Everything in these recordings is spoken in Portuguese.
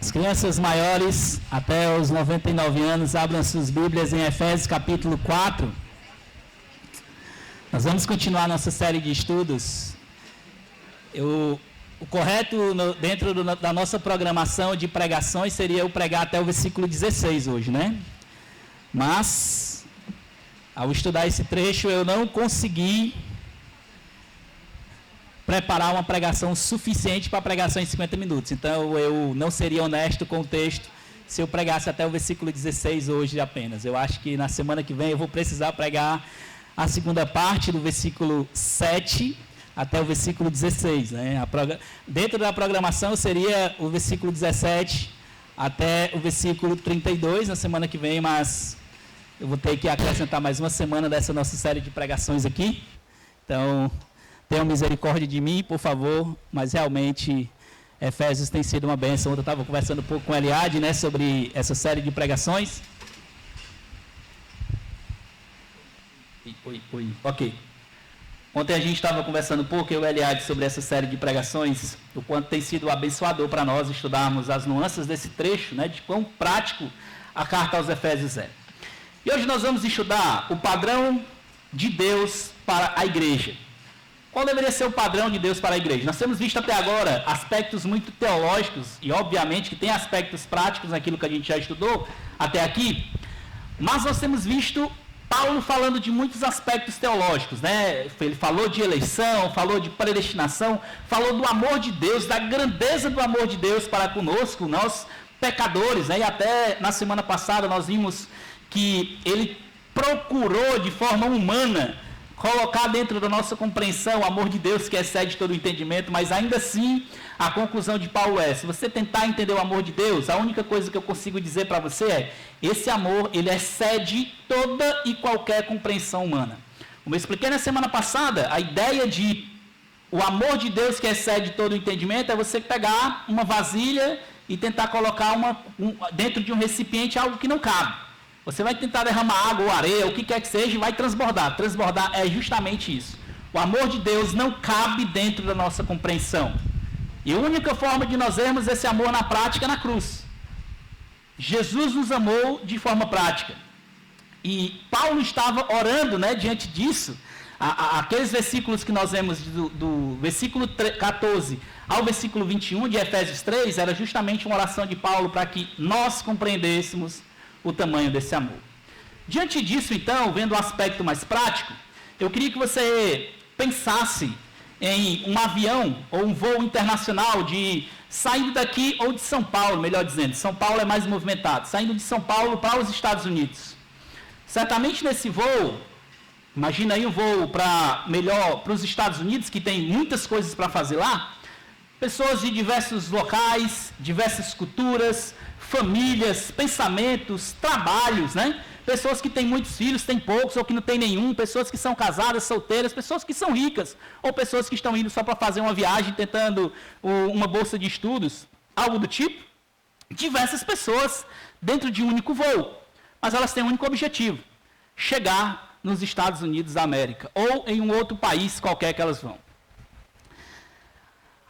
As crianças maiores, até os 99 anos, abram suas Bíblias em Efésios capítulo 4. Nós vamos continuar nossa série de estudos. O correto dentro da nossa programação de pregações seria eu pregar até o versículo 16 hoje, né? Mas, ao estudar esse trecho, eu não consegui preparar uma pregação suficiente para pregação em 50 minutos. Então, eu não seria honesto com o texto se eu pregasse até o versículo 16 hoje apenas. Eu acho que na semana que vem eu vou precisar pregar a segunda parte do versículo 7 até o versículo 16. Né? Dentro da programação seria o versículo 17 até o versículo 32 na semana que vem, mas eu vou ter que acrescentar mais uma semana dessa nossa série de pregações aqui. Então, tenham misericórdia de mim, por favor, mas realmente Efésios tem sido uma bênção. Ontem eu estava conversando um pouco com a Eliade, né, sobre essa série de pregações. Ok. Ontem a gente estava conversando um pouco, eu e a Eliade, sobre essa série de pregações, o quanto tem sido abençoador para nós estudarmos as nuances desse trecho, né, de quão prático a carta aos Efésios é. E hoje nós vamos estudar o padrão de Deus para a igreja. Qual deveria ser o padrão de Deus para a igreja? Nós temos visto até agora aspectos muito teológicos, e obviamente que tem aspectos práticos naquilo que a gente já estudou até aqui, mas nós temos visto Paulo falando de muitos aspectos teológicos, né? Ele falou de eleição, falou de predestinação, falou do amor de Deus, da grandeza do amor de Deus para conosco, nós pecadores, né? E até na semana passada nós vimos que ele procurou de forma humana colocar dentro da nossa compreensão o amor de Deus que excede todo o entendimento, mas ainda assim a conclusão de Paulo é: se você tentar entender o amor de Deus, a única coisa que eu consigo dizer para você é: esse amor, ele excede toda e qualquer compreensão humana. Como eu expliquei na semana passada, a ideia de o amor de Deus que excede todo o entendimento é você pegar uma vasilha e tentar colocar dentro de um recipiente algo que não cabe. Você vai tentar derramar água ou areia, o que quer que seja, e vai transbordar. Transbordar é justamente isso. O amor de Deus não cabe dentro da nossa compreensão. E a única forma de nós vermos esse amor na prática é na cruz. Jesus nos amou de forma prática. E Paulo estava orando, né, diante disso. Aqueles versículos que nós vemos do versículo 14 ao versículo 21 de Efésios 3, era justamente uma oração de Paulo para que nós compreendêssemos o tamanho desse amor. Diante disso, então, vendo o aspecto mais prático, eu queria que você pensasse em um avião ou um voo internacional saindo daqui ou de São Paulo, melhor dizendo. São Paulo é mais movimentado. Saindo de São Paulo para os Estados Unidos. Certamente nesse voo, imagina aí um voo para os Estados Unidos, que tem muitas coisas para fazer lá. Pessoas de diversos locais, diversas culturas, famílias, pensamentos, trabalhos, né? Pessoas que têm muitos filhos, têm poucos ou que não têm nenhum, pessoas que são casadas, solteiras, pessoas que são ricas, ou pessoas que estão indo só para fazer uma viagem, tentando uma bolsa de estudos, algo do tipo. Diversas pessoas dentro de um único voo, mas elas têm um único objetivo: chegar nos Estados Unidos da América, ou em um outro país qualquer que elas vão.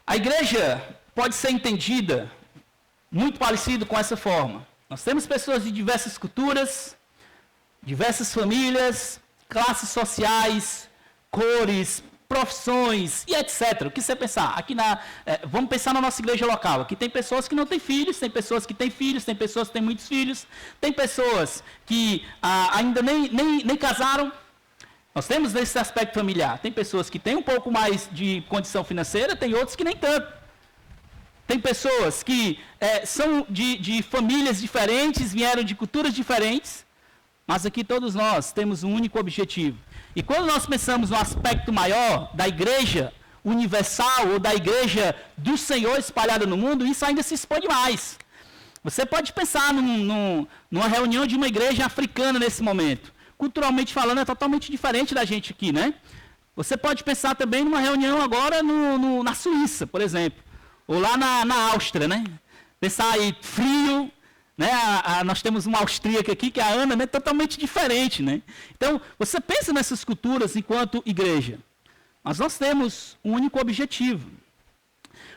A igreja pode ser entendida muito parecido com essa forma. Nós temos pessoas de diversas culturas, diversas famílias, classes sociais, cores, profissões e etc. O que você pensar? Vamos pensar na nossa igreja local. Aqui tem pessoas que não têm filhos, tem pessoas que têm filhos, tem pessoas que têm muitos filhos, tem pessoas que ainda nem casaram. Nós temos esse aspecto familiar. Tem pessoas que têm um pouco mais de condição financeira, tem outros que nem tanto. Tem pessoas que são de famílias diferentes, vieram de culturas diferentes, mas aqui todos nós temos um único objetivo. E quando nós pensamos no aspecto maior da igreja universal ou da igreja do Senhor espalhada no mundo, isso ainda se expande mais. Você pode pensar numa reunião de uma igreja africana nesse momento. Culturalmente falando, é totalmente diferente da gente aqui, né? Você pode pensar também numa reunião agora na Suíça, por exemplo. Ou lá na Áustria, né? Pensar aí, frio, né? Nós temos uma austríaca aqui, que é a Ana, né? Totalmente diferente, né? Então, você pensa nessas culturas enquanto igreja. Mas nós temos um único objetivo.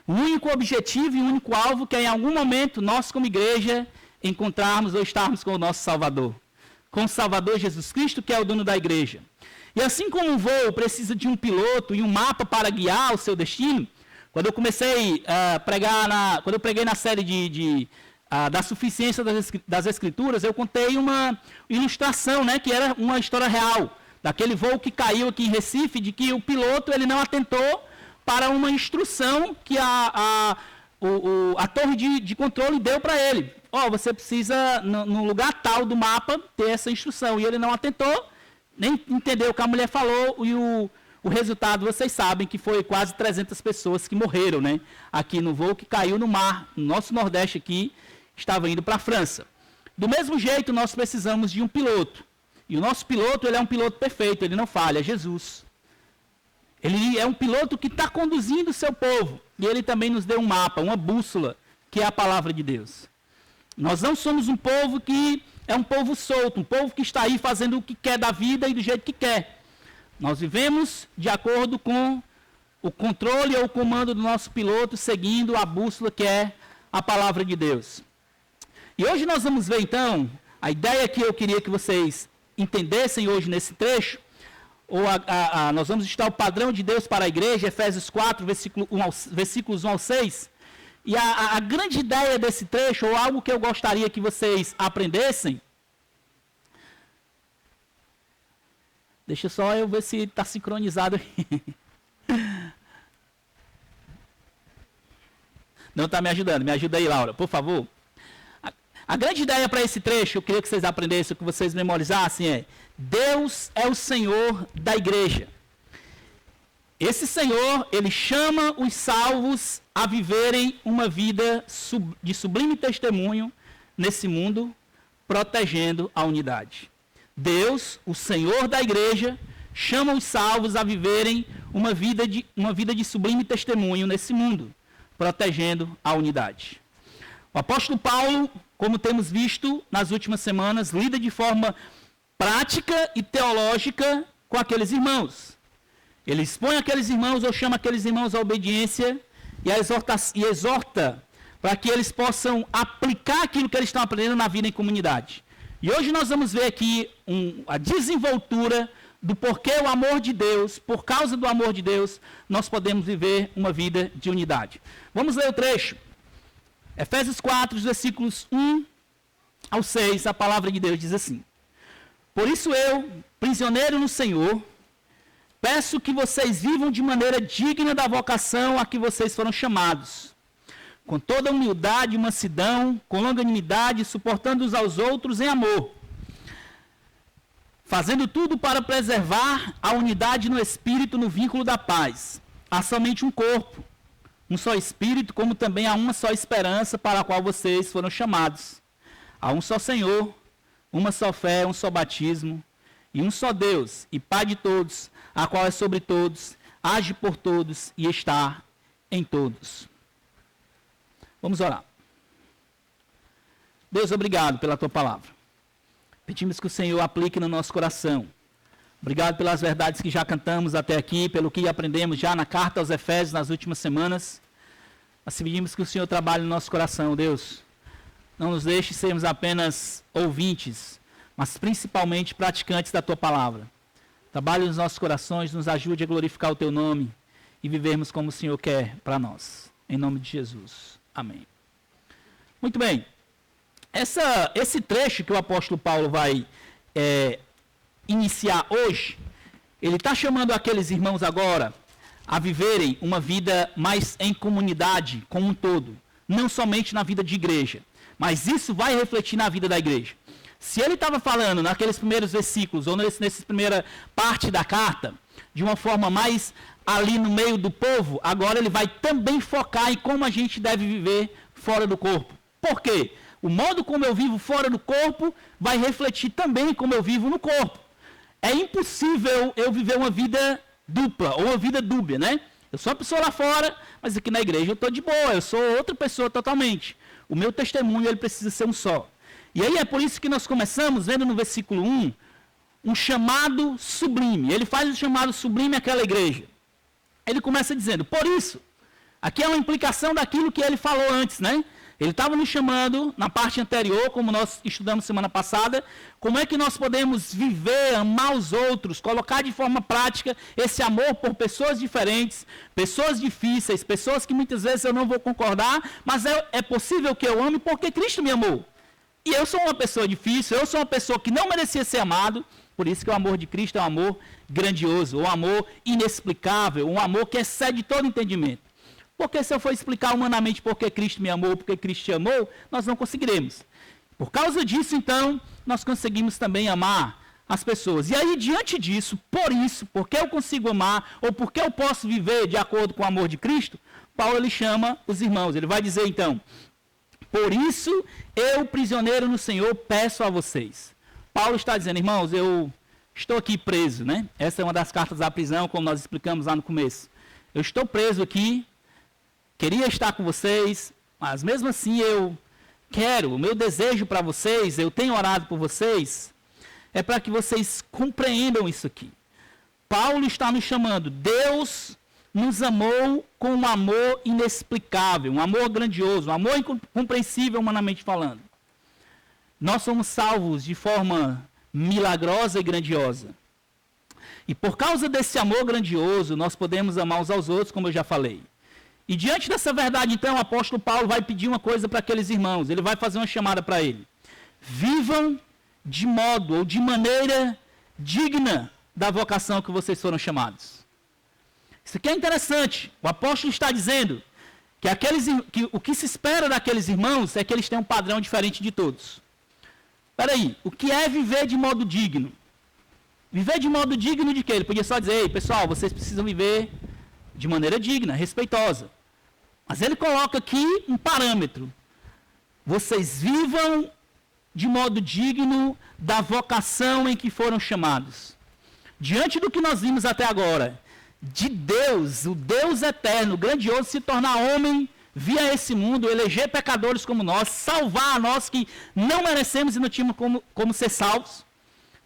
O único objetivo e o único alvo que é em algum momento nós como igreja encontrarmos ou estarmos com o nosso Salvador. Com o Salvador Jesus Cristo, que é o dono da igreja. E assim como um voo precisa de um piloto e um mapa para guiar o seu destino, quando eu comecei a pregar quando eu preguei na série da suficiência das Escrituras, eu contei uma ilustração, né, que era uma história real, daquele voo que caiu aqui em Recife, de que o piloto ele não atentou para uma instrução que a torre de controle deu para ele. Você precisa, no lugar tal do mapa, ter essa instrução. E ele não atentou, nem entendeu o que a mulher falou, e o resultado, vocês sabem, que foi quase 300 pessoas que morreram, né? Aqui no voo que caiu no mar, no nosso Nordeste aqui, estava indo para a França. Do mesmo jeito, nós precisamos de um piloto. E o nosso piloto, ele é um piloto perfeito, ele não falha, é Jesus. Ele é um piloto que está conduzindo o seu povo. E ele também nos deu um mapa, uma bússola, que é a palavra de Deus. Nós não somos um povo que é um povo solto, um povo que está aí fazendo o que quer da vida e do jeito que quer. Nós vivemos de acordo com o controle ou o comando do nosso piloto, seguindo a bússola que é a palavra de Deus. E hoje nós vamos ver então, a ideia que eu queria que vocês entendessem hoje nesse trecho, nós vamos estudar o padrão de Deus para a igreja, Efésios 4, versículos 1 ao 6. E a grande ideia desse trecho, ou algo que eu gostaria que vocês aprendessem, deixa só eu ver se está sincronizado aqui. Não está me ajudando, me ajuda aí, Laura, por favor. A grande ideia para esse trecho, eu queria que vocês aprendessem, que vocês memorizassem, é: Deus é o Senhor da igreja. Esse Senhor, ele chama os salvos a viverem uma vida de sublime testemunho nesse mundo, protegendo a unidade. Deus, o Senhor da igreja, chama os salvos a viverem uma vida de sublime testemunho nesse mundo, protegendo a unidade. O apóstolo Paulo, como temos visto nas últimas semanas, lida de forma prática e teológica com aqueles irmãos. Ele expõe aqueles irmãos ou chama aqueles irmãos à obediência e exorta para que eles possam aplicar aquilo que eles estão aprendendo na vida em comunidade. E hoje nós vamos ver aqui a desenvoltura do porquê o amor de Deus, por causa do amor de Deus, nós podemos viver uma vida de unidade. Vamos ler o trecho. Efésios 4, versículos 1 ao 6, a palavra de Deus diz assim: Por isso eu, prisioneiro no Senhor, peço que vocês vivam de maneira digna da vocação a que vocês foram chamados, com toda humildade e mansidão, com longanimidade, suportando uns aos outros em amor, fazendo tudo para preservar a unidade no Espírito, no vínculo da paz. Há somente um corpo, um só Espírito, como também há uma só esperança para a qual vocês foram chamados. Há um só Senhor, uma só fé, um só batismo, e um só Deus e Pai de todos, a qual é sobre todos, age por todos e está em todos. Vamos orar. Deus, obrigado pela tua palavra. Pedimos que o Senhor aplique no nosso coração. Obrigado pelas verdades que já cantamos até aqui, pelo que aprendemos já na carta aos Efésios nas últimas semanas. Nós pedimos que o Senhor trabalhe no nosso coração, Deus. Não nos deixe sermos apenas ouvintes, mas principalmente praticantes da tua palavra. Trabalhe nos nossos corações, nos ajude a glorificar o teu nome e vivermos como o Senhor quer para nós. Em nome de Jesus. Amém. Muito bem. Esse trecho que o apóstolo Paulo vai iniciar hoje, ele está chamando aqueles irmãos agora a viverem uma vida mais em comunidade como um todo, não somente na vida de igreja, mas isso vai refletir na vida da igreja. Se ele estava falando naqueles primeiros versículos, ou nessa primeira parte da carta, de uma forma mais ali no meio do povo, agora ele vai também focar em como a gente deve viver fora do corpo. Por quê? O modo como eu vivo fora do corpo vai refletir também como eu vivo no corpo. É impossível eu viver uma vida dupla, ou uma vida dúbia, né? Eu sou uma pessoa lá fora, mas aqui na igreja eu estou de boa, eu sou outra pessoa totalmente. O meu testemunho ele precisa ser um só. E aí é por isso que nós começamos vendo no versículo 1, um chamado sublime. Ele faz o chamado sublime àquela igreja. Ele começa dizendo, por isso, Aqui é uma implicação daquilo que ele falou antes, né? Ele estava nos chamando, na parte anterior, como nós estudamos semana passada, como é que nós podemos viver, amar os outros, colocar de forma prática esse amor por pessoas diferentes, pessoas difíceis, pessoas que muitas vezes eu não vou concordar, mas é possível que eu ame porque Cristo me amou. E eu sou uma pessoa difícil, eu sou uma pessoa que não merecia ser amado, por isso que o amor de Cristo é um amor grandioso, um amor inexplicável, um amor que excede todo entendimento. Porque se eu for explicar humanamente por que Cristo me amou, porque Cristo te amou, nós não conseguiremos. Por causa disso, então, nós conseguimos também amar as pessoas. E aí, diante disso, por isso, porque eu consigo amar, ou porque eu posso viver de acordo com o amor de Cristo, Paulo ele chama os irmãos. Ele vai dizer, então, por isso, eu, prisioneiro no Senhor, peço a vocês. Paulo está dizendo, irmãos, eu estou aqui preso, né? Essa é uma das cartas da prisão, como nós explicamos lá no começo. Eu estou preso aqui. Queria estar com vocês, mas mesmo assim eu quero, o meu desejo para vocês, eu tenho orado por vocês, é para que vocês compreendam isso aqui. Paulo está nos chamando, Deus nos amou com um amor inexplicável, um amor grandioso, um amor incompreensível humanamente falando. Nós somos salvos de forma milagrosa e grandiosa. E por causa desse amor grandioso, nós podemos amar uns aos outros, como eu já falei. E diante dessa verdade, então, o apóstolo Paulo vai pedir uma coisa para aqueles irmãos. Ele vai fazer uma chamada para ele. Vivam de modo ou de maneira digna da vocação que vocês foram chamados. Isso aqui é interessante. O apóstolo está dizendo que o que se espera daqueles irmãos é que eles tenham um padrão diferente de todos. Espera aí, o que é viver de modo digno? Viver de modo digno de quê? Ele podia só dizer, ei, pessoal, vocês precisam viver de maneira digna, respeitosa. Mas ele coloca aqui um parâmetro. Vocês vivam de modo digno da vocação em que foram chamados. Diante do que nós vimos até agora, de Deus, o Deus eterno, grandioso, se tornar homem, via esse mundo, eleger pecadores como nós, salvar a nós que não merecemos e não tínhamos como ser salvos.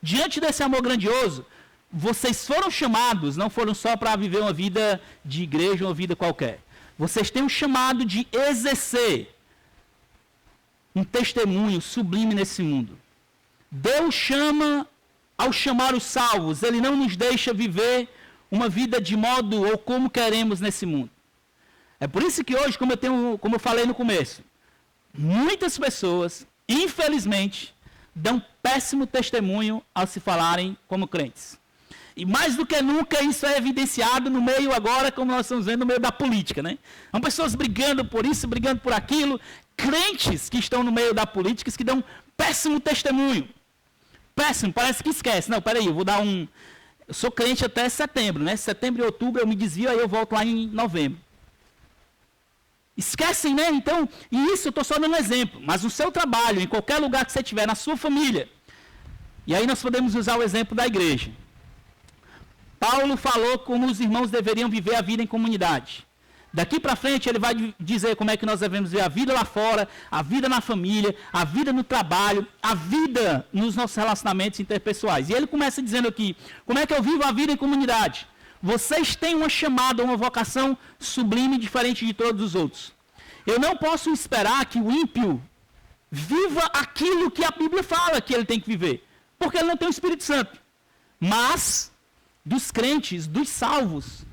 Diante desse amor grandioso, vocês foram chamados, não foram só para viver uma vida de igreja, uma vida qualquer. Vocês têm um chamado de exercer um testemunho sublime nesse mundo. Deus chama, ao chamar os salvos, Ele não nos deixa viver uma vida de modo ou como queremos nesse mundo. É por isso que hoje, como eu falei no começo, muitas pessoas, infelizmente, dão péssimo testemunho ao se falarem como crentes. E mais do que nunca isso é evidenciado no meio agora, como nós estamos vendo, no meio da política, né? São pessoas brigando por isso, brigando por aquilo, crentes que estão no meio da política, que dão péssimo testemunho. Péssimo, parece que esquece. Não, peraí, eu vou dar um... Eu sou crente até setembro, né? Setembro e outubro eu me desvio, aí eu volto lá em novembro. Esquecem, né? Então, e isso eu estou só dando um exemplo, mas no seu trabalho, em qualquer lugar que você estiver, na sua família, e aí nós podemos usar o exemplo da igreja. Paulo falou como os irmãos deveriam viver a vida em comunidade. Daqui para frente ele vai dizer como é que nós devemos ver a vida lá fora, a vida na família, a vida no trabalho, a vida nos nossos relacionamentos interpessoais. E ele começa dizendo aqui, como é que eu vivo a vida em comunidade? Vocês têm uma chamada, uma vocação sublime, diferente de todos os outros. Eu não posso esperar que o ímpio viva aquilo que a Bíblia fala que ele tem que viver, porque ele não tem o Espírito Santo. Mas, dos crentes, dos salvos,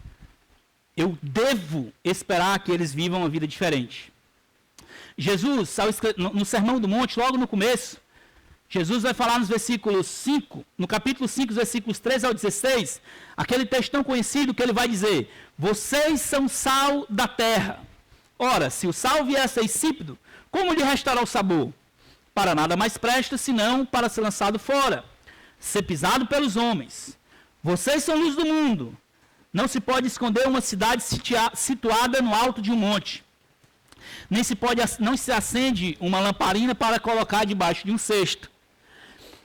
eu devo esperar que eles vivam uma vida diferente. Jesus, no Sermão do Monte, logo no começo, Jesus vai falar nos versículos 5, no capítulo 5, versículos 13 ao 16, aquele texto tão conhecido que ele vai dizer, vocês são sal da terra. Ora, se o sal vier a ser insípido, como lhe restará o sabor? Para nada mais presta, senão para ser lançado fora, ser pisado pelos homens. Vocês são luz do mundo. Não se pode esconder uma cidade situada no alto de um monte. Não se acende uma lamparina para colocar debaixo de um cesto,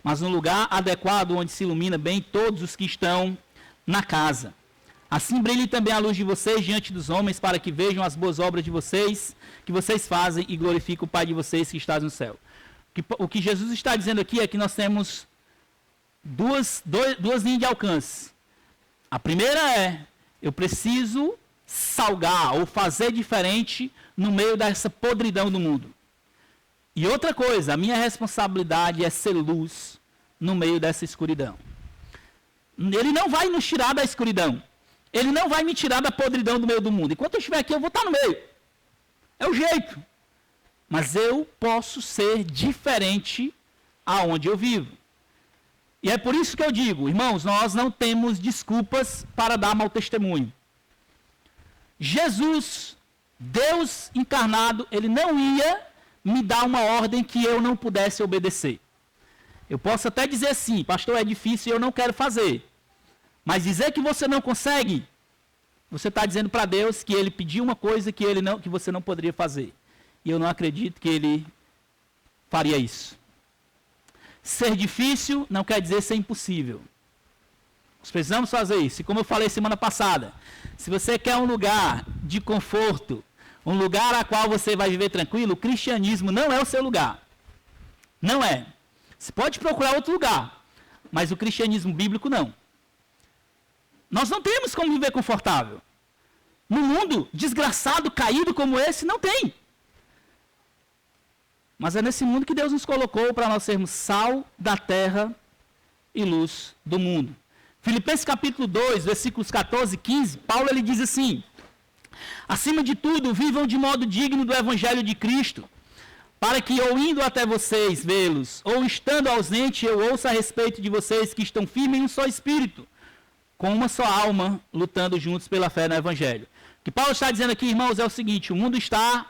mas no lugar adequado onde se ilumina bem todos os que estão na casa. Assim brilhe também a luz de vocês diante dos homens, para que vejam as boas obras de vocês, que vocês fazem, e glorifiquem o Pai de vocês que está no céu. O que Jesus está dizendo aqui é que nós temos duas linhas de alcance. A primeira é, eu preciso salgar ou fazer diferente no meio dessa podridão do mundo. E outra coisa, a minha responsabilidade é ser luz no meio dessa escuridão. Ele não vai nos tirar da escuridão. Ele não vai me tirar da podridão do meio do mundo. Enquanto eu estiver aqui, eu vou estar no meio. É o jeito. Mas eu posso ser diferente aonde eu vivo. E é por isso que eu digo, irmãos, nós não temos desculpas para dar mau testemunho. Jesus, Deus encarnado, ele não ia me dar uma ordem que eu não pudesse obedecer. Eu posso até dizer assim, pastor, é difícil e eu não quero fazer. Mas dizer que você não consegue, você está dizendo para Deus que ele pediu uma coisa que você não poderia fazer. E eu não acredito que ele faria isso. Ser difícil não quer dizer ser impossível. Nós precisamos fazer isso. E como eu falei semana passada, se você quer um lugar de conforto, um lugar a qual você vai viver tranquilo, o cristianismo não é o seu lugar. Não é. Você pode procurar outro lugar, mas o cristianismo bíblico não. Nós não temos como viver confortável. No mundo desgraçado, caído como esse, não tem. Mas é nesse mundo que Deus nos colocou para nós sermos sal da terra e luz do mundo. Filipenses capítulo 2, versículos 14 e 15, Paulo ele diz assim: acima de tudo, vivam de modo digno do evangelho de Cristo, para que ou indo até vocês vê-los, ou estando ausente, eu ouça a respeito de vocês que estão firmes em um só espírito, com uma só alma, lutando juntos pela fé no evangelho. O que Paulo está dizendo aqui, irmãos, é o seguinte: o mundo está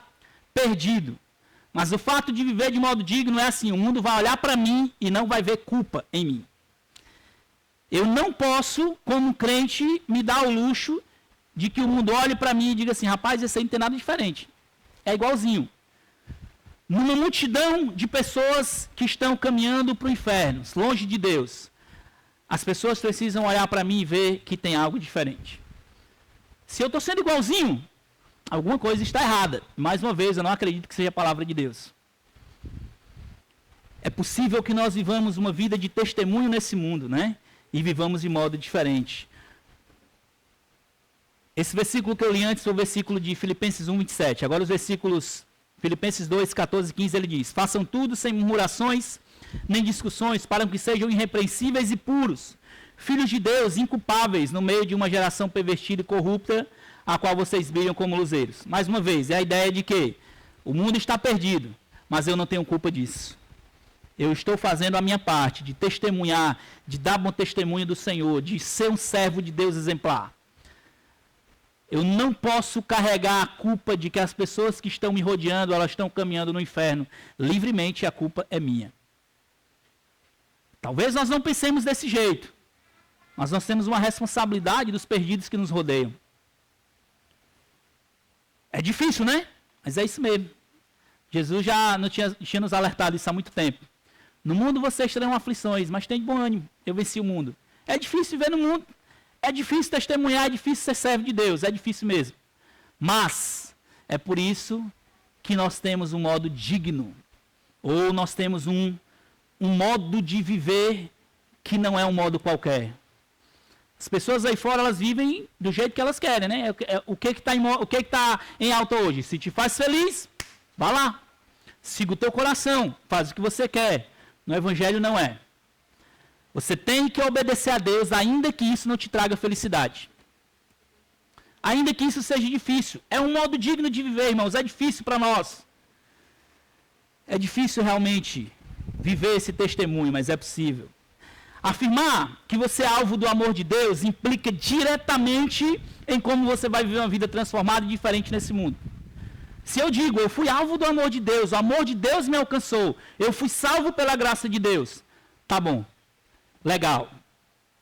perdido. Mas o fato de viver de modo digno é assim: o mundo vai olhar para mim e não vai ver culpa em mim. Eu não posso, como crente, me dar o luxo de que o mundo olhe para mim e diga assim: rapaz, esse aí não tem nada diferente. É igualzinho. Numa multidão de pessoas que estão caminhando para o inferno, longe de Deus, as pessoas precisam olhar para mim e ver que tem algo diferente. Se eu estou sendo igualzinho, alguma coisa está errada. Mais uma vez, eu não acredito que seja a palavra de Deus. É possível que nós vivamos uma vida de testemunho nesse mundo, né? E vivamos de modo diferente. Esse versículo que eu li antes foi o versículo de Filipenses 1, 27. Agora os versículos Filipenses 2, 14 e 15, ele diz: façam tudo sem murmurações, nem discussões, para que sejam irrepreensíveis e puros, filhos de Deus, inculpáveis, no meio de uma geração pervertida e corrupta, a qual vocês brilham como luzeiros. Mais uma vez, é a ideia de que o mundo está perdido, mas eu não tenho culpa disso. Eu estou fazendo a minha parte de testemunhar, de dar bom testemunho do Senhor, de ser um servo de Deus exemplar. Eu não posso carregar a culpa de que as pessoas que estão me rodeando, elas estão caminhando no inferno livremente, e a culpa é minha. Talvez nós não pensemos desse jeito, mas nós temos uma responsabilidade dos perdidos que nos rodeiam. É difícil, né? Mas é isso mesmo. Jesus já tinha nos alertado isso há muito tempo. No mundo vocês terão aflições, mas tem de bom ânimo. Eu venci o mundo. É difícil viver no mundo. É difícil testemunhar, é difícil ser servo de Deus. É difícil mesmo. Mas é por isso que nós temos um modo digno. Ou nós temos um modo de viver que não é um modo qualquer. As pessoas aí fora, elas vivem do jeito que elas querem, né? O que está em alta hoje? Se te faz feliz, vá lá. Siga o teu coração, faz o que você quer. No Evangelho não é. Você tem que obedecer a Deus, ainda que isso não te traga felicidade. Ainda que isso seja difícil. É um modo digno de viver, irmãos. É difícil para nós. É difícil realmente viver esse testemunho, mas é possível. Afirmar que você é alvo do amor de Deus implica diretamente em como você vai viver uma vida transformada e diferente nesse mundo. Se eu digo, eu fui alvo do amor de Deus, o amor de Deus me alcançou, eu fui salvo pela graça de Deus, tá bom, legal.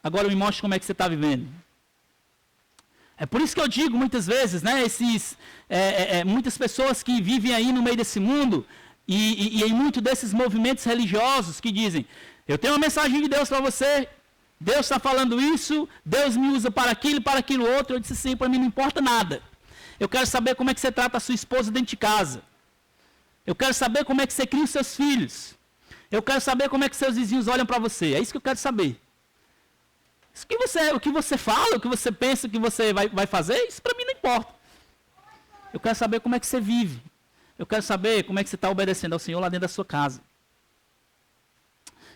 Agora me mostre como é que você está vivendo. É por isso que eu digo muitas vezes, né, muitas pessoas que vivem aí no meio desse mundo e em muitos desses movimentos religiosos que dizem: eu tenho uma mensagem de Deus para você, Deus está falando isso, Deus me usa para aquilo outro. Eu disse assim: para mim não importa nada. Eu quero saber como é que você trata a sua esposa dentro de casa. Eu quero saber como é que você cria os seus filhos. Eu quero saber como é que seus vizinhos olham para você. É isso que eu quero saber. O que você fala, o que você pensa, o que você vai fazer, isso para mim não importa. Eu quero saber como é que você vive. Eu quero saber como é que você está obedecendo ao Senhor lá dentro da sua casa.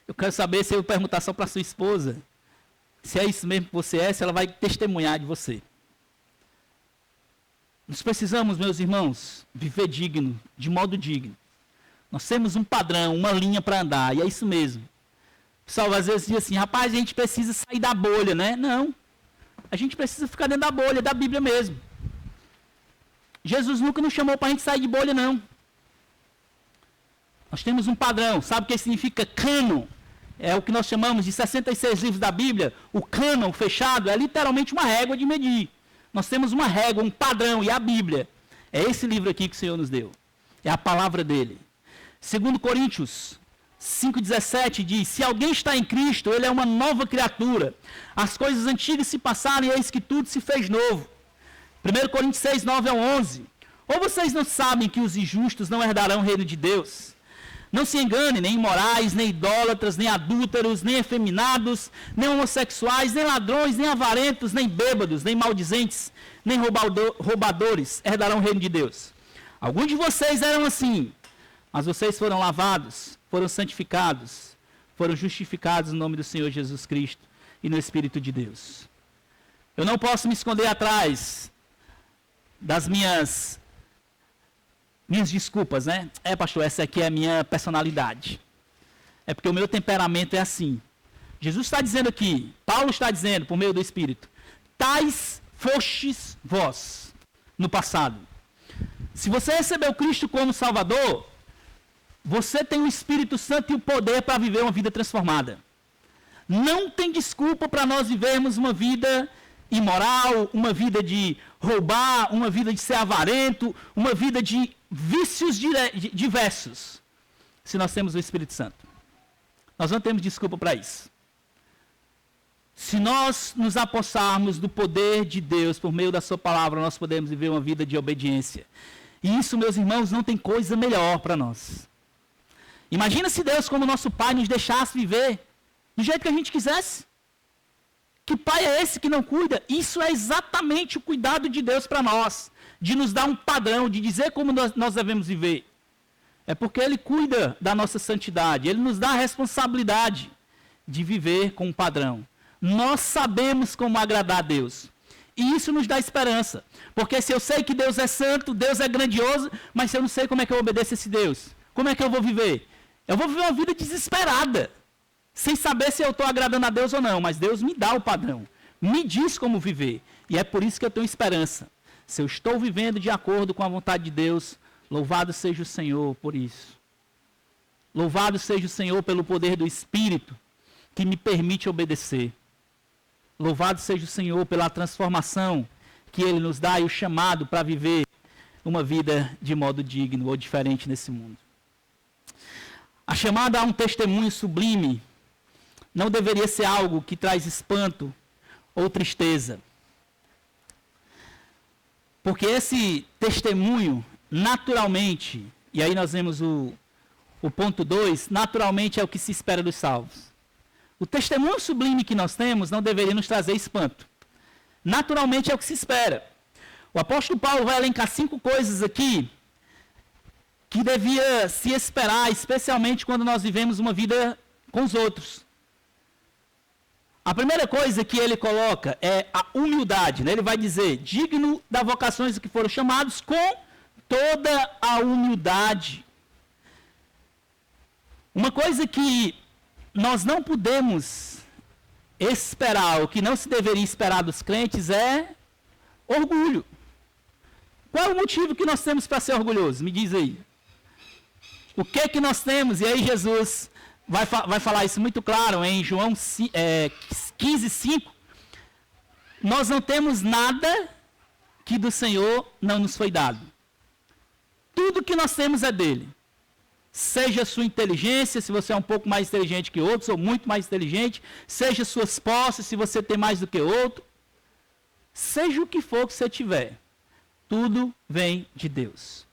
Eu quero saber, se eu perguntar só para sua esposa, se é isso mesmo que você é, se ela vai testemunhar de você. Nós precisamos, meus irmãos, viver digno, de modo digno. Nós temos um padrão, uma linha para andar, e é isso mesmo. O pessoal às vezes diz assim, rapaz, a gente precisa sair da bolha, né? Não. A gente precisa ficar dentro da bolha, da Bíblia mesmo. Jesus nunca nos chamou para a gente sair de bolha, não. Nós temos um padrão. Sabe o que significa cânon? É o que nós chamamos de 66 livros da Bíblia. O cânon fechado é literalmente uma régua de medir. Nós temos uma régua, um padrão, e a Bíblia. É esse livro aqui que o Senhor nos deu. É a palavra dele. 2 Coríntios 5,17 diz, se alguém está em Cristo, ele é uma nova criatura. As coisas antigas se passaram e eis que tudo se fez novo. 1 Coríntios 6, 9 ao 11. Ou vocês não sabem que os injustos não herdarão o reino de Deus? Não se engane, nem imorais, nem idólatras, nem adúlteros, nem efeminados, nem homossexuais, nem ladrões, nem avarentos, nem bêbados, nem maldizentes, nem roubadores herdarão o reino de Deus. Alguns de vocês eram assim, mas vocês foram lavados, foram santificados, foram justificados no nome do Senhor Jesus Cristo e no Espírito de Deus. Eu não posso me esconder atrás das minhas desculpas, né? Pastor, essa aqui é a minha personalidade. É porque o meu temperamento é assim. Jesus está dizendo aqui, Paulo está dizendo, por meio do Espírito, tais fostes vós, no passado. Se você recebeu Cristo como Salvador, você tem o Espírito Santo e o poder para viver uma vida transformada. Não tem desculpa para nós vivermos uma vida imoral, uma vida de roubar, uma vida de ser avarento, uma vida de vícios diversos, se nós temos o Espírito Santo. Nós não temos desculpa para isso. Se nós nos apossarmos do poder de Deus por meio da sua palavra, nós podemos viver uma vida de obediência. E isso, meus irmãos, não tem coisa melhor para nós. Imagina se Deus, como nosso Pai, nos deixasse viver do jeito que a gente quisesse. Que pai é esse que não cuida? Isso é exatamente o cuidado de Deus para nós. De nos dar um padrão, de dizer como nós devemos viver. É porque Ele cuida da nossa santidade. Ele nos dá a responsabilidade de viver com um padrão. Nós sabemos como agradar a Deus. E isso nos dá esperança. Porque se eu sei que Deus é santo, Deus é grandioso, mas se eu não sei como é que eu obedeço a esse Deus, como é que eu vou viver? Eu vou viver uma vida desesperada. Sem saber se eu estou agradando a Deus ou não, mas Deus me dá o padrão, me diz como viver, e é por isso que eu tenho esperança. Se eu estou vivendo de acordo com a vontade de Deus, louvado seja o Senhor por isso. Louvado seja o Senhor pelo poder do Espírito, que me permite obedecer. Louvado seja o Senhor pela transformação que Ele nos dá e o chamado para viver uma vida de modo digno ou diferente nesse mundo. A chamada a um testemunho sublime não deveria ser algo que traz espanto ou tristeza. Porque esse testemunho, naturalmente, e aí nós vemos o ponto 2, naturalmente é o que se espera dos salvos. O testemunho sublime que nós temos não deveria nos trazer espanto. Naturalmente é o que se espera. O apóstolo Paulo vai elencar 5 coisas aqui que devia se esperar, especialmente quando nós vivemos uma vida com os outros. A primeira coisa que ele coloca é a humildade, né? Ele vai dizer, digno das vocações que foram chamados com toda a humildade. Uma coisa que nós não podemos esperar, o que não se deveria esperar dos crentes é orgulho. Qual é o motivo que nós temos para ser orgulhosos? Me diz aí. O que que nós temos? E aí Jesus vai falar isso muito claro em João 15:5. Nós não temos nada que do Senhor não nos foi dado. Tudo que nós temos é dele. Seja a sua inteligência, se você é um pouco mais inteligente que outros, ou muito mais inteligente. Seja suas posses, se você tem mais do que outro. Seja o que for que você tiver. Tudo vem de Deus.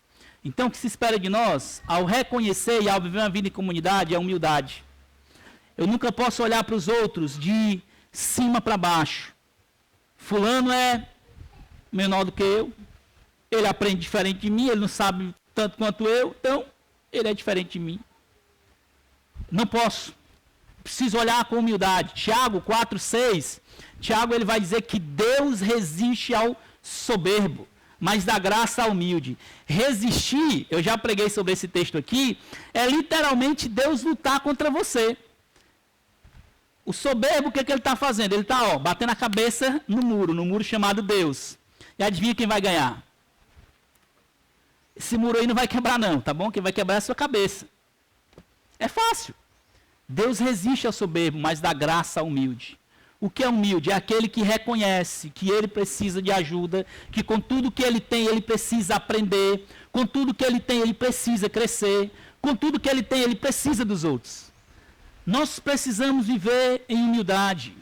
Então, o que se espera de nós, ao reconhecer e ao viver uma vida em comunidade, é a humildade. Eu nunca posso olhar para os outros de cima para baixo. Fulano é menor do que eu. ele aprende diferente de mim, ele não sabe tanto quanto eu, então ele é diferente de mim. Não posso. Preciso olhar com humildade. Tiago 4,6. Tiago ele vai dizer que Deus resiste ao soberbo, mas dá graça ao humilde. Resistir, eu já preguei sobre esse texto aqui, é literalmente Deus lutar contra você. O soberbo, o que ele está fazendo? Ele está batendo a cabeça no muro chamado Deus. E adivinha quem vai ganhar? Esse muro aí não vai quebrar não, tá bom? Quem vai quebrar é a sua cabeça. É fácil. Deus resiste ao soberbo, mas dá graça ao humilde. O que é humilde? É aquele que reconhece que ele precisa de ajuda, que com tudo que ele tem, ele precisa aprender, com tudo que ele tem, ele precisa crescer, com tudo que ele tem, ele precisa dos outros. Nós precisamos viver em humildade.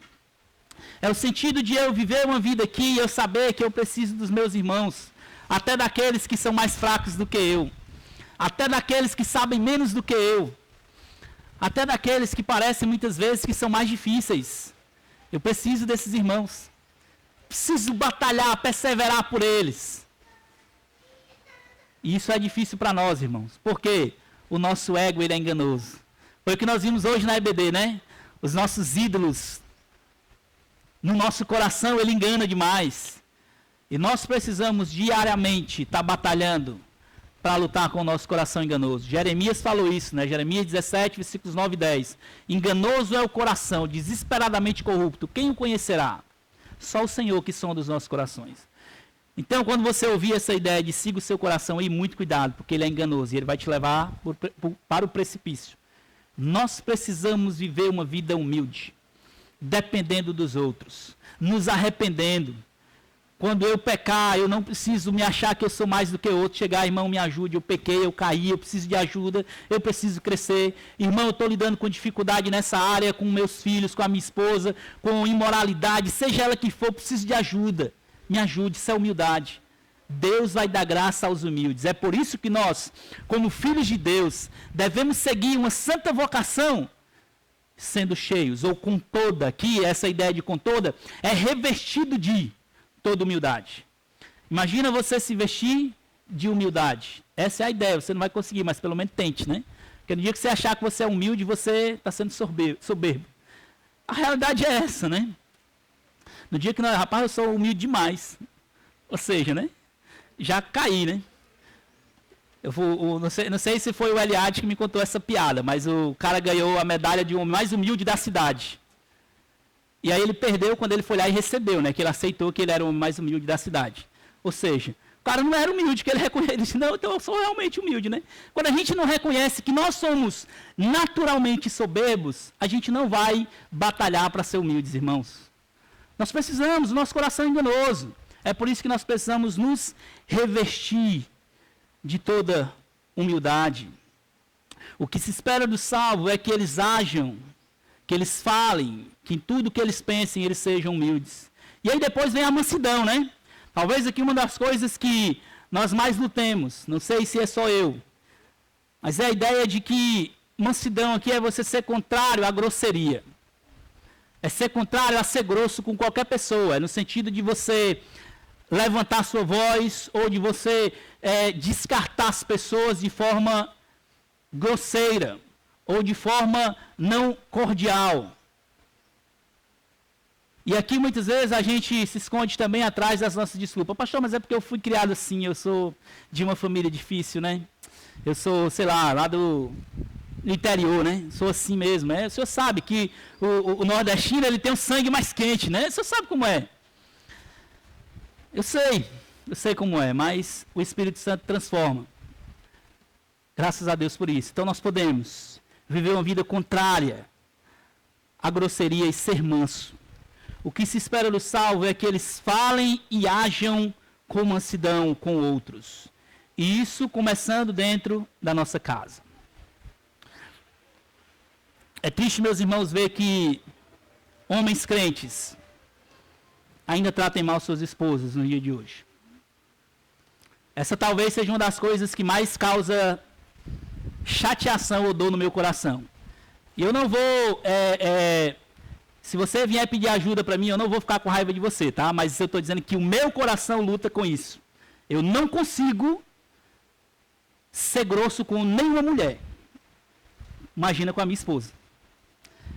É o sentido de eu viver uma vida aqui e eu saber que eu preciso dos meus irmãos, até daqueles que são mais fracos do que eu, até daqueles que sabem menos do que eu, até daqueles que parecem muitas vezes que são mais difíceis. Eu preciso desses irmãos. Preciso batalhar, perseverar por eles. E isso é difícil para nós, irmãos. Porque o nosso ego ele é enganoso. Foi o que nós vimos hoje na EBD, né? Os nossos ídolos, no nosso coração, ele engana demais. E nós precisamos diariamente estar batalhando para lutar com o nosso coração enganoso. Jeremias falou isso, né? Jeremias 17, versículos 9 e 10. Enganoso é o coração, desesperadamente corrupto. Quem o conhecerá? Só o Senhor que sonda os nossos corações. Então, quando você ouvir essa ideia de siga o seu coração aí, muito cuidado, porque ele é enganoso e ele vai te levar para o precipício. Nós precisamos viver uma vida humilde, dependendo dos outros, nos arrependendo. Quando eu pecar, eu não preciso me achar que eu sou mais do que outro. Chegar, irmão, me ajude, eu pequei, eu caí, eu preciso de ajuda, eu preciso crescer. Irmão, eu estou lidando com dificuldade nessa área, com meus filhos, com a minha esposa, com imoralidade, seja ela que for, preciso de ajuda. Me ajude, isso é humildade. Deus vai dar graça aos humildes. É por isso que nós, como filhos de Deus, devemos seguir uma santa vocação, sendo cheios, ou com toda, aqui essa ideia de com toda, é revestido de toda humildade. Imagina você se vestir de humildade. Essa é a ideia, você não vai conseguir, mas pelo menos tente, né? Porque no dia que você achar que você é humilde, você está sendo soberbo. A realidade é essa, né? No dia que, rapaz, eu sou humilde demais. Ou seja, né? Já caí, né? Não sei se foi o Eliade que me contou essa piada, mas o cara ganhou a medalha de homem mais humilde da cidade. E aí ele perdeu quando ele foi lá e recebeu, né? Que ele aceitou que ele era o homem mais humilde da cidade. Ou seja, o cara não era humilde, que ele reconhece. Ele disse, não, então eu sou realmente humilde, né? Quando a gente não reconhece que nós somos naturalmente soberbos, a gente não vai batalhar para ser humildes, irmãos. Nós precisamos, o nosso coração é enganoso. É por isso que nós precisamos nos revestir de toda humildade. O que se espera do salvo é que eles ajam, que eles falem, que em tudo que eles pensem, eles sejam humildes. E aí depois vem a mansidão, né? Talvez aqui uma das coisas que nós mais lutemos, não sei se é só eu, mas é a ideia de que mansidão aqui é você ser contrário à grosseria. É ser contrário a ser grosso com qualquer pessoa, é no sentido de você levantar sua voz ou de você descartar as pessoas de forma grosseira ou de forma não cordial. E aqui muitas vezes a gente se esconde também atrás das nossas desculpas. Pastor, mas é porque eu fui criado assim, eu sou de uma família difícil, né? Eu sou, sei lá do interior, né? Sou assim mesmo. O senhor sabe que o nordestino ele tem o sangue mais quente, né? O senhor sabe como é. Eu sei como é, mas o Espírito Santo transforma. Graças a Deus por isso. Então nós podemos viver uma vida contrária à grosseria e ser manso. O que se espera do salvo é que eles falem e ajam com mansidão com outros. E isso começando dentro da nossa casa. É triste, meus irmãos, ver que homens crentes ainda tratem mal suas esposas no dia de hoje. Essa talvez seja uma das coisas que mais causa chateação ou dor no meu coração. E eu não vou... se você vier pedir ajuda para mim, eu não vou ficar com raiva de você, tá? Mas eu estou dizendo que o meu coração luta com isso. Eu não consigo ser grosso com nenhuma mulher. Imagina com a minha esposa.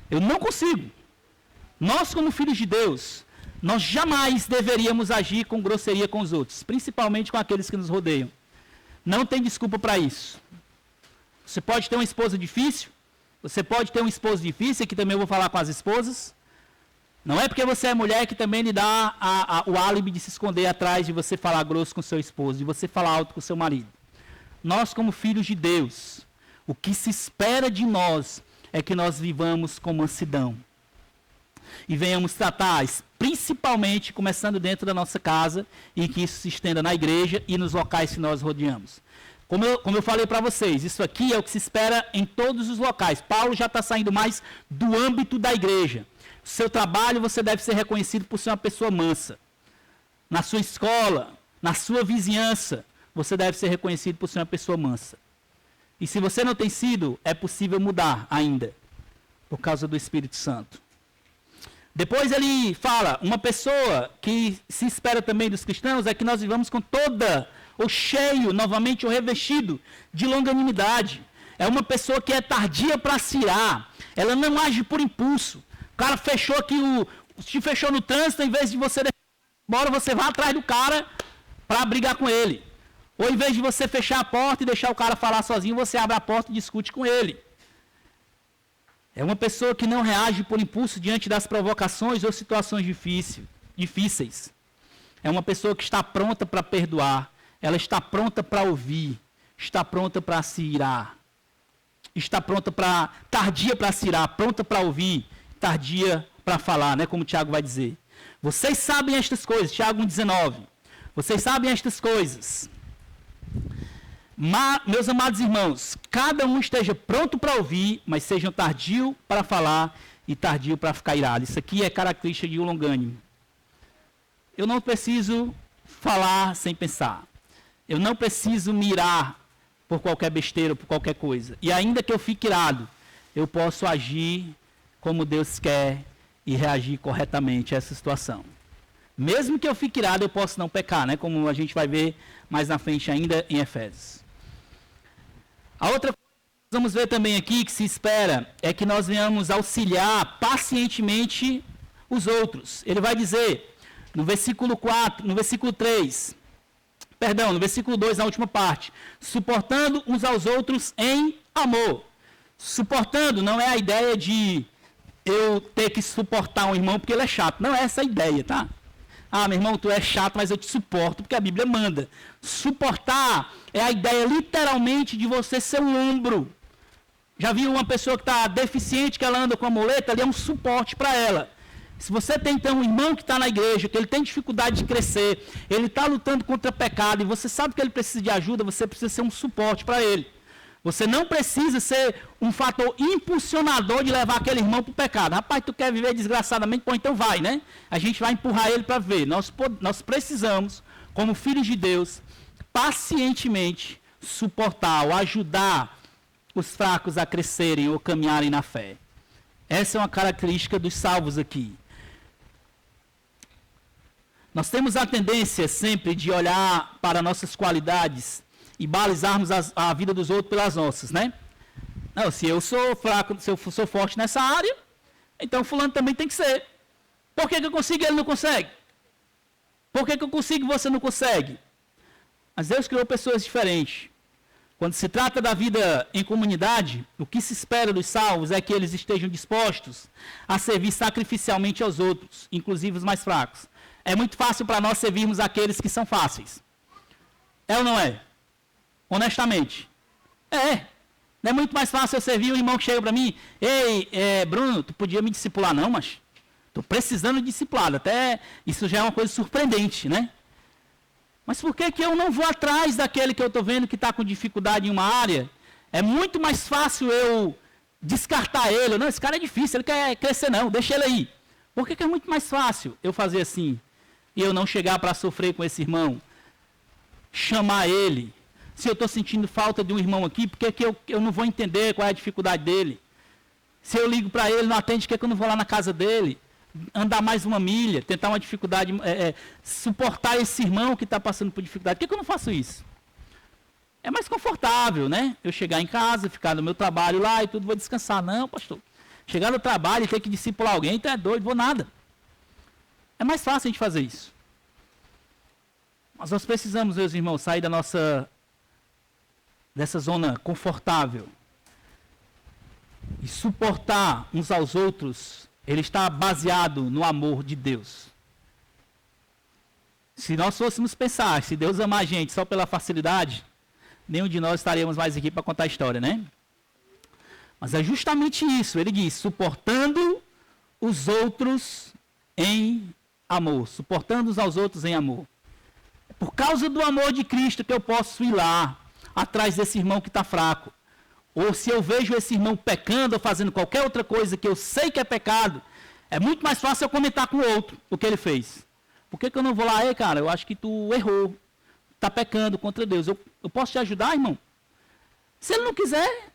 Eu não consigo. Nós, como filhos de Deus, nós jamais deveríamos agir com grosseria com os outros, principalmente com aqueles que nos rodeiam. Não tem desculpa para isso. Você pode ter uma esposa difícil, você pode ter um esposo difícil, aqui também eu vou falar com as esposas. Não é porque você é mulher que também lhe dá o álibi de se esconder atrás de você falar grosso com seu esposo, de você falar alto com seu marido. Nós, como filhos de Deus, o que se espera de nós é que nós vivamos com mansidão. E venhamos tratar, principalmente, começando dentro da nossa casa, e que isso se estenda na igreja e nos locais que nós rodeamos. Como eu falei para vocês, isso aqui é o que se espera em todos os locais. Paulo já está saindo mais do âmbito da igreja. Seu trabalho, você deve ser reconhecido por ser uma pessoa mansa. Na sua escola, na sua vizinhança, você deve ser reconhecido por ser uma pessoa mansa. E se você não tem sido, é possível mudar ainda, por causa do Espírito Santo. Depois ele fala, uma pessoa que se espera também dos cristãos é que nós vivamos com toda, ou cheio, novamente, ou revestido de longanimidade. É uma pessoa que é tardia para se irar, ela não age por impulso. O cara fechou aqui, te fechou no trânsito, em vez de você deixar embora, você vai atrás do cara para brigar com ele. Ou em vez de você fechar a porta e deixar o cara falar sozinho, você abre a porta e discute com ele. É uma pessoa que não reage por impulso diante das provocações ou situações difíceis. É uma pessoa que está pronta para perdoar. Ela está pronta para ouvir. Está pronta para se irar. Está tardia para se irar, pronta para ouvir, tardia para falar, né? Como o Tiago vai dizer. Vocês sabem estas coisas, Tiago 1,19. Vocês sabem estas coisas. Meus amados irmãos, cada um esteja pronto para ouvir, mas sejam tardio para falar e tardio para ficar irado. Isso aqui é característica de um longânimo. Eu não preciso falar sem pensar. Eu não preciso mirar por qualquer besteira, por qualquer coisa. E ainda que eu fique irado, eu posso agir como Deus quer e reagir corretamente a essa situação. Mesmo que eu fique irado, eu posso não pecar, né? Como a gente vai ver mais na frente ainda em Efésios. A outra coisa que vamos ver também aqui, que se espera, é que nós venhamos auxiliar pacientemente os outros. Ele vai dizer, no versículo 2, na última parte, suportando uns aos outros em amor. Suportando não é a ideia de eu ter que suportar um irmão porque ele é chato. Não é essa a ideia, tá? Ah, meu irmão, tu é chato, mas eu te suporto, porque a Bíblia manda. Suportar é a ideia, literalmente, de você ser um ombro. Já viu uma pessoa que está deficiente, que ela anda com a muleta, ali é um suporte para ela. Se você tem, então, um irmão que está na igreja, que ele tem dificuldade de crescer, ele está lutando contra pecado, e você sabe que ele precisa de ajuda, você precisa ser um suporte para ele. Você não precisa ser um fator impulsionador de levar aquele irmão para o pecado. Rapaz, tu quer viver desgraçadamente? Pô, então vai, né? A gente vai empurrar ele para ver. Nós precisamos, como filhos de Deus, pacientemente suportar ou ajudar os fracos a crescerem ou caminharem na fé. Essa é uma característica dos salvos aqui. Nós temos a tendência sempre de olhar para nossas qualidades e balizarmos a vida dos outros pelas nossas, né? Não, se eu sou fraco, se eu sou forte nessa área, então fulano também tem que ser. Por que eu consigo e ele não consegue? Por que eu consigo e você não consegue? Mas Deus criou pessoas diferentes. Quando se trata da vida em comunidade, o que se espera dos salvos é que eles estejam dispostos a servir sacrificialmente aos outros, inclusive os mais fracos. É muito fácil para nós servirmos aqueles que são fáceis. É ou não é? Honestamente. Não é muito mais fácil eu servir um irmão que chega para mim, ei, Bruno, tu podia me discipular não, mas estou precisando de discipulado. Até isso já é uma coisa surpreendente, né? Mas por que eu não vou atrás daquele que eu estou vendo que está com dificuldade em uma área? É muito mais fácil eu descartar ele. Não, esse cara é difícil, ele quer crescer não, deixa ele aí. Por que é muito mais fácil eu fazer assim? E eu não chegar para sofrer com esse irmão? Chamar ele. Se eu estou sentindo falta de um irmão aqui, por que eu não vou entender qual é a dificuldade dele? Se eu ligo para ele, não atende, por que eu não vou lá na casa dele? andar mais uma milha, tentar uma dificuldade, suportar esse irmão que está passando por dificuldade. Por que eu não faço isso? É mais confortável, né? Eu chegar em casa, ficar no meu trabalho lá e tudo, vou descansar. Não, pastor. Chegar no trabalho e ter que discipular alguém, então é doido, vou nada. É mais fácil a gente fazer isso. Mas nós precisamos, meus irmãos, sair dessa zona confortável e suportar uns aos outros. Ele está baseado no amor de Deus. Se nós fôssemos pensar, se Deus ama a gente só pela facilidade, nenhum de nós estaríamos mais aqui para contar a história, né? Mas é justamente isso. Ele diz, suportando os outros em amor. Suportando uns aos outros em amor. É por causa do amor de Cristo que eu posso ir lá, atrás desse irmão que está fraco. Ou se eu vejo esse irmão pecando ou fazendo qualquer outra coisa que eu sei que é pecado, é muito mais fácil eu comentar com o outro o que ele fez. Por que eu não vou lá, cara, eu acho que tu errou, está pecando contra Deus. Eu posso te ajudar, irmão? Se ele não quiser,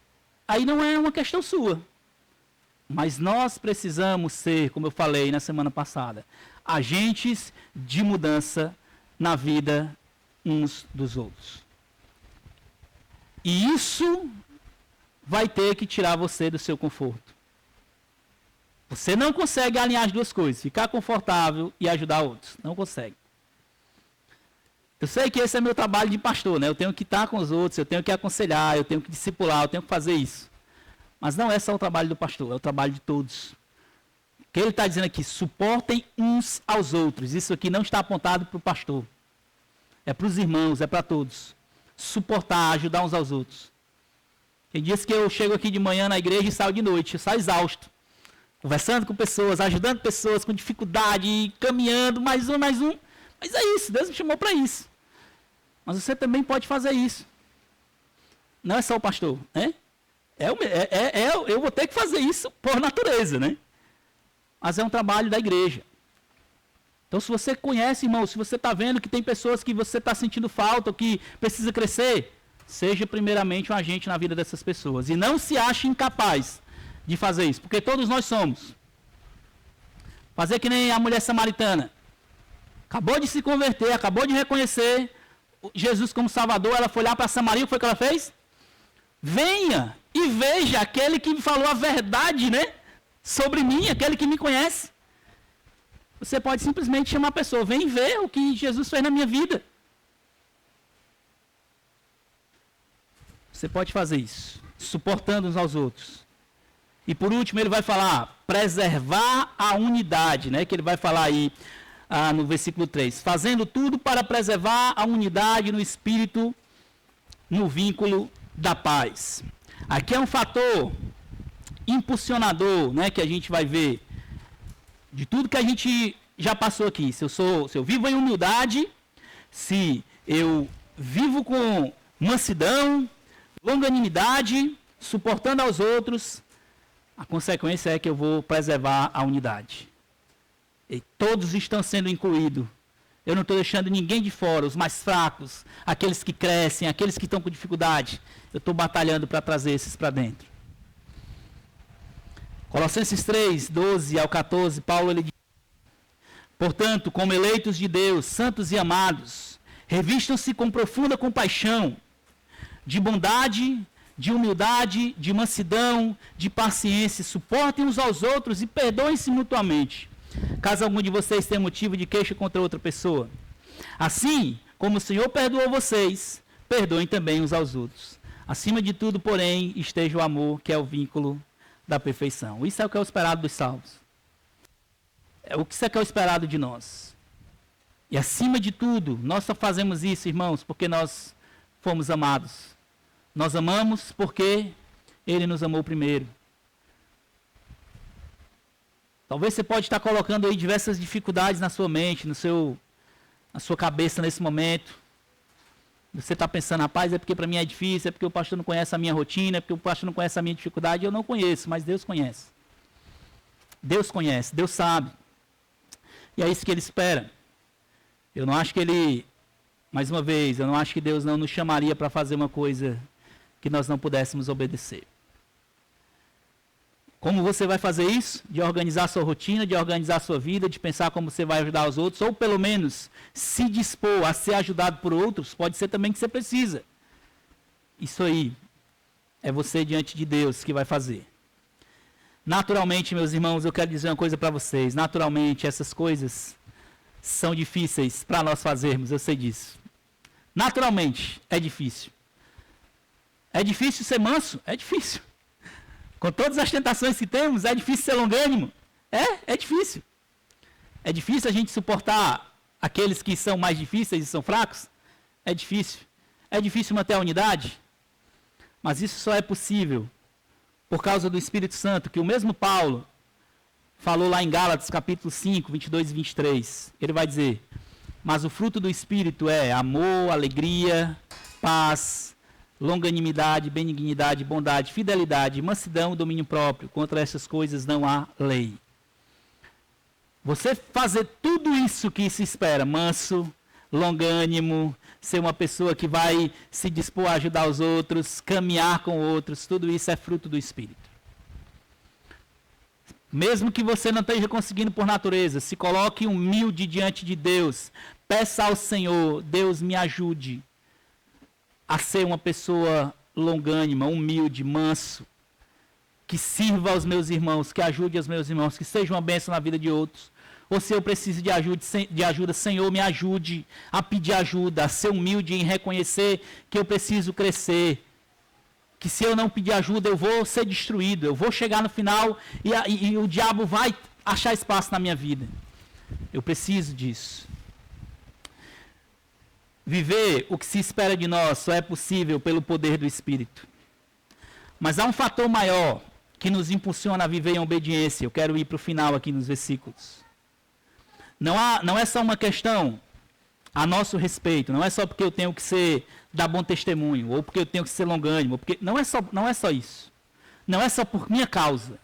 aí não é uma questão sua. Mas nós precisamos ser, como eu falei na semana passada, agentes de mudança na vida uns dos outros. E isso vai ter que tirar você do seu conforto. Você não consegue alinhar as duas coisas, ficar confortável e ajudar outros. Não consegue. Eu sei que esse é meu trabalho de pastor, né? Eu tenho que estar com os outros, eu tenho que aconselhar, eu tenho que discipular, eu tenho que fazer isso. Mas não é só o trabalho do pastor, é o trabalho de todos. O que ele está dizendo aqui, suportem uns aos outros. Isso aqui não está apontado para o pastor. É para os irmãos, é para todos. Suportar, ajudar uns aos outros. Tem dias que eu chego aqui de manhã na igreja e saio de noite, eu saio exausto. Conversando com pessoas, ajudando pessoas com dificuldade, caminhando, mais um. Mas é isso, Deus me chamou para isso. Mas você também pode fazer isso. Não é só o pastor, né? Eu vou ter que fazer isso por natureza, né? Mas é um trabalho da igreja. Então, se você conhece, irmão, se você está vendo que tem pessoas que você está sentindo falta, ou que precisa crescer, seja primeiramente um agente na vida dessas pessoas. E não se ache incapaz de fazer isso, porque todos nós somos. Fazer que nem a mulher samaritana. Acabou de se converter, acabou de reconhecer Jesus como Salvador, ela foi lá para Samaria, o que foi que ela fez? Venha e veja aquele que me falou a verdade, né? Sobre mim, aquele que me conhece. Você pode simplesmente chamar a pessoa, vem ver o que Jesus fez na minha vida. Você pode fazer isso, suportando uns aos outros. E por último ele vai falar, preservar a unidade, né? Que ele vai falar aí no versículo 3. Fazendo tudo para preservar a unidade no espírito, no vínculo da paz. Aqui é um fator impulsionador, né? Que a gente vai ver de tudo que a gente já passou aqui. Se eu vivo em humildade, se eu vivo com mansidão, longanimidade, suportando aos outros, a consequência é que eu vou preservar a unidade. E todos estão sendo incluídos. Eu não estou deixando ninguém de fora, os mais fracos, aqueles que crescem, aqueles que estão com dificuldade. Eu estou batalhando para trazer esses para dentro. Colossenses 3, 12 ao 14, Paulo ele diz: portanto, como eleitos de Deus, santos e amados, revistam-se com profunda compaixão, de bondade, de humildade, de mansidão, de paciência, suportem uns aos outros e perdoem-se mutuamente, caso algum de vocês tenha motivo de queixa contra outra pessoa. Assim, como o Senhor perdoou vocês, perdoem também uns aos outros. Acima de tudo, porém, esteja o amor, que é o vínculo da perfeição. Isso é o que é o esperado dos salvos. Isso é que é o esperado de nós. E acima de tudo, nós só fazemos isso, irmãos, porque nós fomos amados. Nós amamos porque Ele nos amou primeiro. Talvez você pode estar colocando aí diversas dificuldades na sua mente, na sua cabeça nesse momento. Você está pensando, rapaz, é porque para mim é difícil, é porque o pastor não conhece a minha rotina, é porque o pastor não conhece a minha dificuldade. Eu não conheço, mas Deus conhece. Deus conhece, Deus sabe. E é isso que Ele espera. Eu não acho que Ele, mais uma vez, eu não acho que Deus não nos chamaria para fazer uma coisa que nós não pudéssemos obedecer. Como você vai fazer isso? De organizar a sua rotina, de organizar a sua vida, de pensar como você vai ajudar os outros, ou pelo menos se dispor a ser ajudado por outros, pode ser também que você precisa. Isso aí é você diante de Deus que vai fazer. Naturalmente, meus irmãos, eu quero dizer uma coisa para vocês. Naturalmente, essas coisas são difíceis para nós fazermos, eu sei disso. Naturalmente, é difícil. É difícil ser manso? É difícil. Com todas as tentações que temos, é difícil ser longânimo? É difícil. É difícil a gente suportar aqueles que são mais difíceis e são fracos? É difícil. É difícil manter a unidade? Mas isso só é possível por causa do Espírito Santo, que o mesmo Paulo falou lá em Gálatas, capítulo 5, 22 e 23. Ele vai dizer: mas o fruto do Espírito é amor, alegria, paz, longanimidade, benignidade, bondade, fidelidade, mansidão e domínio próprio. Contra essas coisas não há lei. Você fazer tudo isso que se espera, manso, longânimo, ser uma pessoa que vai se dispor a ajudar os outros, caminhar com outros, tudo isso é fruto do Espírito. Mesmo que você não esteja conseguindo por natureza, se coloque humilde diante de Deus, peça ao Senhor: Deus, me ajude a ser uma pessoa longânima, humilde, manso, que sirva aos meus irmãos, que ajude aos meus irmãos, que seja uma bênção na vida de outros. Ou se eu preciso de ajuda, Senhor, me ajude a pedir ajuda, a ser humilde em reconhecer que eu preciso crescer. Que se eu não pedir ajuda, eu vou ser destruído, eu vou chegar no final e o diabo vai achar espaço na minha vida. Eu preciso disso. Viver o que se espera de nós só é possível pelo poder do Espírito. Mas há um fator maior que nos impulsiona a viver em obediência. Eu quero ir para o final aqui nos versículos. Não é só uma questão a nosso respeito, não é só porque eu tenho que dar bom testemunho, ou porque eu tenho que ser longânimo, ou porque não é só isso. Não é só por minha causa.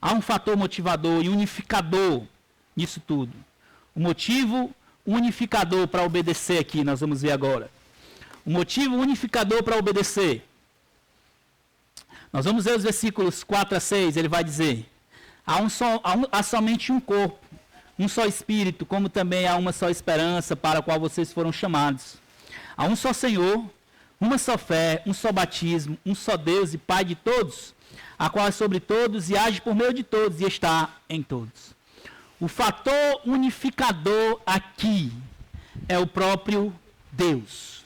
Há um fator motivador e unificador nisso tudo. O motivo unificador para obedecer aqui, nós vamos ver agora. O motivo unificador para obedecer. Nós vamos ver os versículos 4 a 6, ele vai dizer: há somente um corpo, um só Espírito, como também há uma só esperança para a qual vocês foram chamados. Há um só Senhor, uma só fé, um só batismo, um só Deus e Pai de todos, a qual é sobre todos e age por meio de todos e está em todos. O fator unificador aqui é o próprio Deus.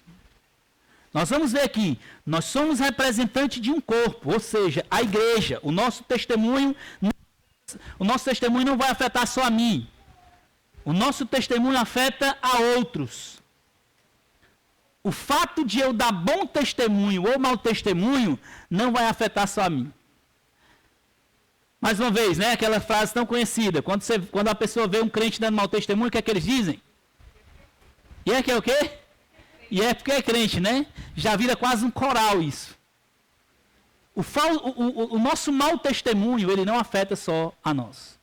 Nós vamos ver aqui, nós somos representantes de um corpo, ou seja, a igreja. O nosso testemunho não vai afetar só a mim. O nosso testemunho afeta a outros. O fato de eu dar bom testemunho ou mau testemunho não vai afetar só a mim. Mais uma vez, né, aquela frase tão conhecida, quando a pessoa vê um crente dando mau testemunho, o que é que eles dizem? E é que é o quê? E é porque é crente, né? Já vira quase um coral isso. O nosso mau testemunho, ele não afeta só a nós.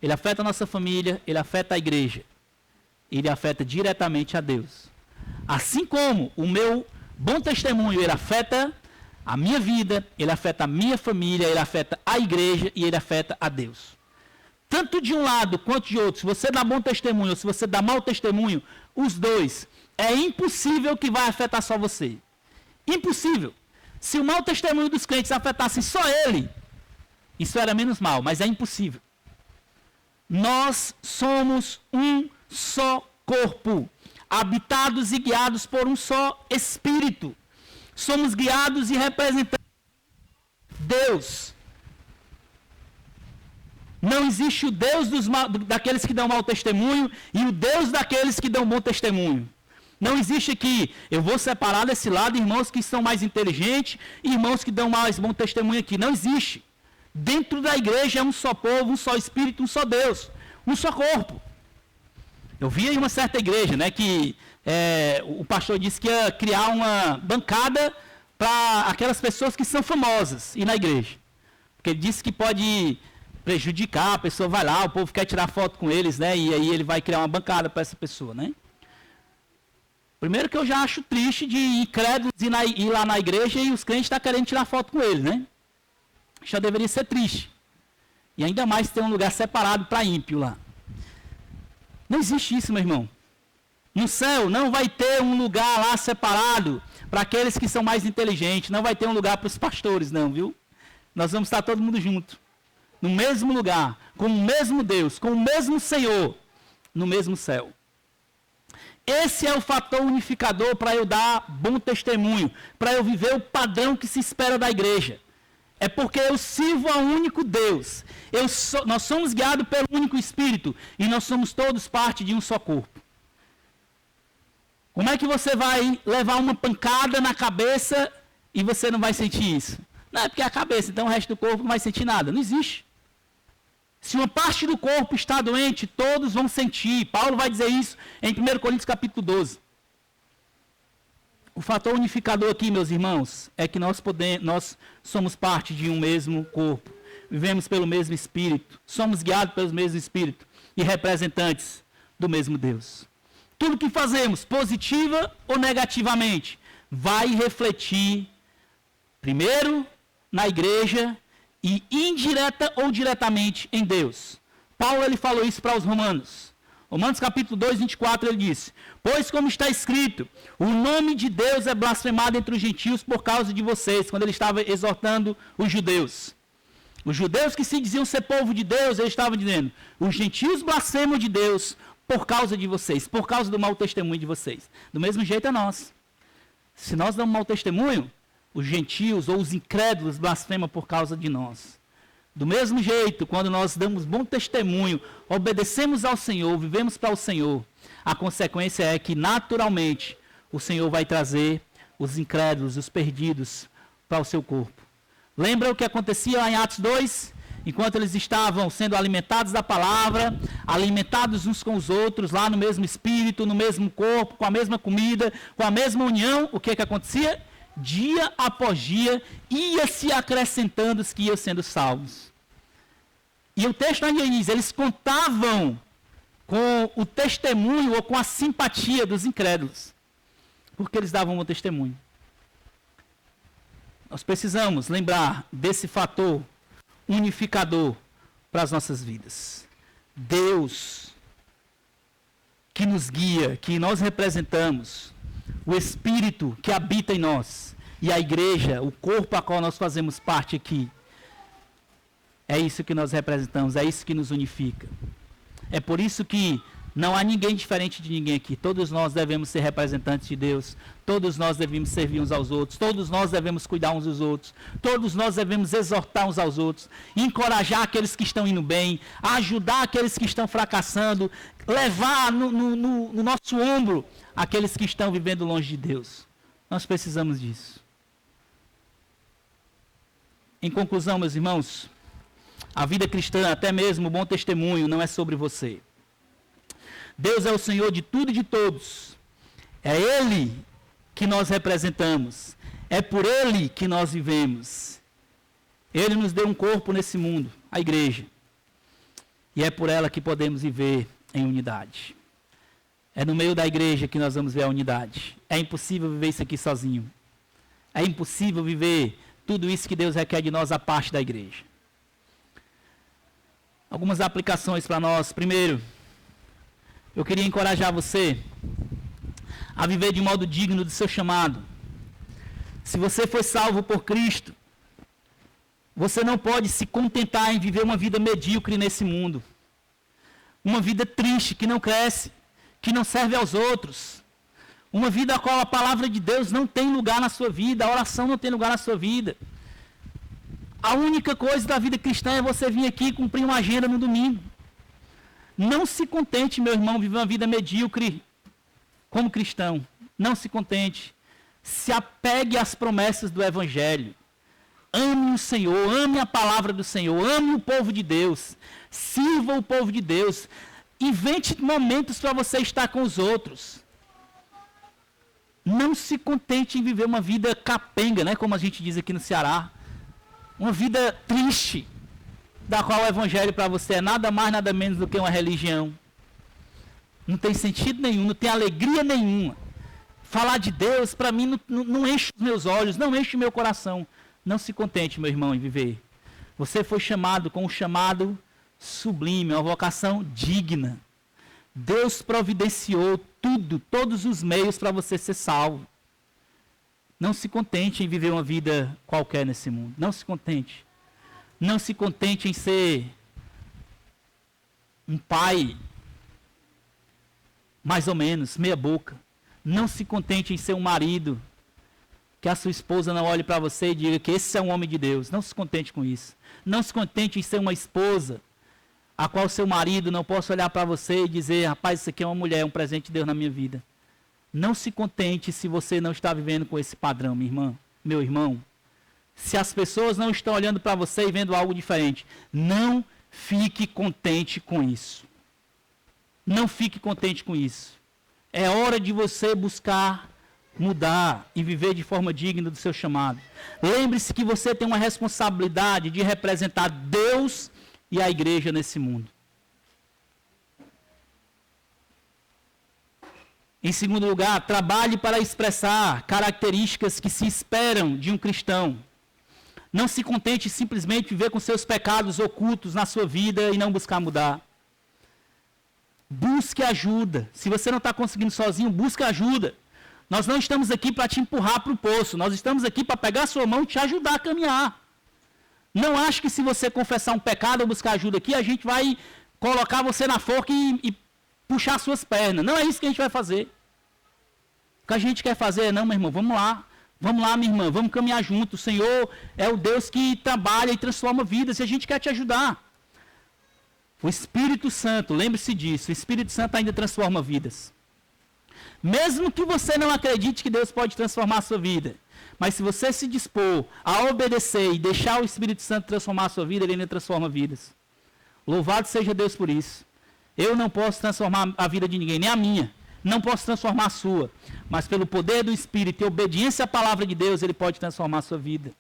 Ele afeta a nossa família, ele afeta a igreja. Ele afeta diretamente a Deus. Assim como o meu bom testemunho, ele afeta a minha vida, ele afeta a minha família, ele afeta a igreja e ele afeta a Deus. Tanto de um lado quanto de outro, se você dá bom testemunho ou se você dá mau testemunho, os dois, é impossível que vai afetar só você. Impossível. Se o mau testemunho dos crentes afetasse só ele, isso era menos mal, mas é impossível. Nós somos um só corpo, habitados e guiados por um só Espírito. Somos guiados e representamos Deus. Não existe o Deus daqueles que dão mau testemunho e o Deus daqueles que dão bom testemunho. Não existe aqui, eu vou separar desse lado irmãos que são mais inteligentes e irmãos que dão mais bom testemunho aqui. Não existe. Dentro da igreja é um só povo, um só Espírito, um só Deus, um só corpo. Eu vi em uma certa igreja, né, que o pastor disse que ia criar uma bancada para aquelas pessoas que são famosas ir na igreja. Porque ele disse que pode prejudicar, a pessoa vai lá, o povo quer tirar foto com eles, né, e aí ele vai criar uma bancada para essa pessoa, né. Primeiro que eu já acho triste de incrédulos ir lá na igreja e os crentes estão querendo tirar foto com eles, né. Já deveria ser triste. E ainda mais ter um lugar separado para ímpio lá. Não existe isso, meu irmão. No céu não vai ter um lugar lá separado para aqueles que são mais inteligentes. Não vai ter um lugar para os pastores, não, viu? Nós vamos estar todo mundo junto. No mesmo lugar, com o mesmo Deus, com o mesmo Senhor, no mesmo céu. Esse é o fator unificador para eu dar bom testemunho, para eu viver o padrão que se espera da igreja. É porque eu sirvo ao único Deus. Nós somos guiados pelo único Espírito e nós somos todos parte de um só corpo. Como é que você vai levar uma pancada na cabeça e você não vai sentir isso? Não, é porque é a cabeça, então o resto do corpo não vai sentir nada. Não existe. Se uma parte do corpo está doente, todos vão sentir. Paulo vai dizer isso em 1 Coríntios capítulo 12. O fator unificador aqui, meus irmãos, é que nós somos parte de um mesmo corpo. Vivemos pelo mesmo Espírito. Somos guiados pelo mesmo Espírito. E representantes do mesmo Deus. Tudo que fazemos, positiva ou negativamente, vai refletir, primeiro, na igreja e indireta ou diretamente em Deus. Paulo ele falou isso para os romanos. Romanos capítulo 2, 24, ele disse: pois como está escrito, o nome de Deus é blasfemado entre os gentios por causa de vocês, quando ele estava exortando os judeus. Os judeus que se diziam ser povo de Deus, ele estava dizendo, os gentios blasfemam de Deus por causa de vocês, por causa do mau testemunho de vocês. Do mesmo jeito é nós. Se nós damos mau testemunho, os gentios ou os incrédulos blasfemam por causa de nós. Do mesmo jeito, quando nós damos bom testemunho, obedecemos ao Senhor, vivemos para o Senhor, a consequência é que, naturalmente, o Senhor vai trazer os incrédulos, os perdidos, para o seu corpo. Lembra o que acontecia lá em Atos 2? Enquanto eles estavam sendo alimentados da palavra, alimentados uns com os outros, lá no mesmo espírito, no mesmo corpo, com a mesma comida, com a mesma união, o que acontecia? Dia após dia, ia se acrescentando os que iam sendo salvos. E o texto ainda diz, eles contavam com o testemunho ou com a simpatia dos incrédulos, porque eles davam um testemunho. Nós precisamos lembrar desse fator unificador para as nossas vidas. Deus que nos guia, que nós representamos, o Espírito que habita em nós e a igreja, o corpo a qual nós fazemos parte aqui. É isso que nós representamos, é isso que nos unifica. É por isso que não há ninguém diferente de ninguém aqui. Todos nós devemos ser representantes de Deus. Todos nós devemos servir uns aos outros. Todos nós devemos cuidar uns dos outros. Todos nós devemos exortar uns aos outros. Encorajar aqueles que estão indo bem. Ajudar aqueles que estão fracassando. Levar no nosso ombro aqueles que estão vivendo longe de Deus. Nós precisamos disso. Em conclusão, meus irmãos, a vida cristã, até mesmo o bom testemunho, não é sobre você. Deus é o Senhor de tudo e de todos. É Ele que nós representamos. É por Ele que nós vivemos. Ele nos deu um corpo nesse mundo, a igreja. E é por ela que podemos viver em unidade. É no meio da igreja que nós vamos ver a unidade. É impossível viver isso aqui sozinho. É impossível viver tudo isso que Deus requer de nós a parte da igreja. Algumas aplicações para nós. Primeiro, eu queria encorajar você a viver de modo digno do seu chamado. Se você foi salvo por Cristo, você não pode se contentar em viver uma vida medíocre nesse mundo. Uma vida triste, que não cresce, que não serve aos outros. Uma vida a qual a palavra de Deus não tem lugar na sua vida, a oração não tem lugar na sua vida. A única coisa da vida cristã é você vir aqui e cumprir uma agenda no domingo. Não se contente, meu irmão, viver uma vida medíocre como cristão. Não se contente. Se apegue às promessas do Evangelho. Ame o Senhor, ame a palavra do Senhor, ame o povo de Deus. Sirva o povo de Deus. Invente momentos para você estar com os outros. Não se contente em viver uma vida capenga, né, como a gente diz aqui no Ceará. Uma vida triste, da qual o Evangelho para você é nada mais, nada menos do que uma religião. Não tem sentido nenhum, não tem alegria nenhuma. Falar de Deus, para mim, não enche os meus olhos, não enche o meu coração. Não se contente, meu irmão, em viver Você foi chamado com um chamado sublime, uma vocação digna. Deus providenciou tudo, todos os meios para você ser salvo. Não se contente em viver uma vida qualquer nesse mundo. Não se contente. Não se contente em ser um pai mais ou menos, meia boca. Não se contente em ser um marido que a sua esposa não olhe para você e diga que esse é um homem de Deus. Não se contente com isso. Não se contente em ser uma esposa a qual seu marido não possa olhar para você e dizer, rapaz, isso aqui é uma mulher, é um presente de Deus na minha vida. Não se contente se você não está vivendo com esse padrão, minha irmã, meu irmão. Se as pessoas não estão olhando para você e vendo algo diferente, não fique contente com isso. Não fique contente com isso. É hora de você buscar mudar e viver de forma digna do seu chamado. Lembre-se que você tem uma responsabilidade de representar Deus e a igreja nesse mundo. Em segundo lugar, trabalhe para expressar características que se esperam de um cristão. Não se contente simplesmente viver com seus pecados ocultos na sua vida e não buscar mudar. Busque ajuda. Se você não está conseguindo sozinho, busque ajuda. Nós não estamos aqui para te empurrar para o poço. Nós estamos aqui para pegar a sua mão e te ajudar a caminhar. Não acho que se você confessar um pecado ou buscar ajuda aqui, a gente vai colocar você na forca e puxar suas pernas. Não é isso que a gente vai fazer. O que a gente quer fazer é, não, meu irmão, vamos lá. Vamos lá, minha irmã, vamos caminhar junto. O Senhor é o Deus que trabalha e transforma vidas e a gente quer te ajudar. O Espírito Santo, lembre-se disso, o Espírito Santo ainda transforma vidas. Mesmo que você não acredite que Deus pode transformar a sua vida, mas se você se dispor a obedecer e deixar o Espírito Santo transformar a sua vida, ele ainda transforma vidas. Louvado seja Deus por isso. Eu não posso transformar a vida de ninguém, nem a minha. Não posso transformar a sua. Mas pelo poder do Espírito e obediência à palavra de Deus, ele pode transformar a sua vida.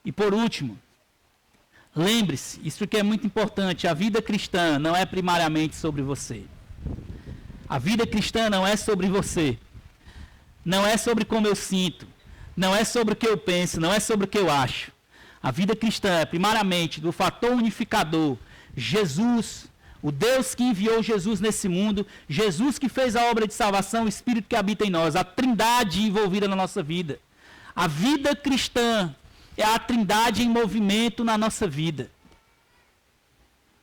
E por último, lembre-se, isso que é muito importante, a vida cristã não é primariamente sobre você. A vida cristã não é sobre você. Não é sobre como eu sinto. Não é sobre o que eu penso. Não é sobre o que eu acho. A vida cristã é primariamente do fator unificador, Jesus, o Deus que enviou Jesus nesse mundo, Jesus que fez a obra de salvação, o Espírito que habita em nós, a trindade envolvida na nossa vida. A vida cristã é a trindade em movimento na nossa vida.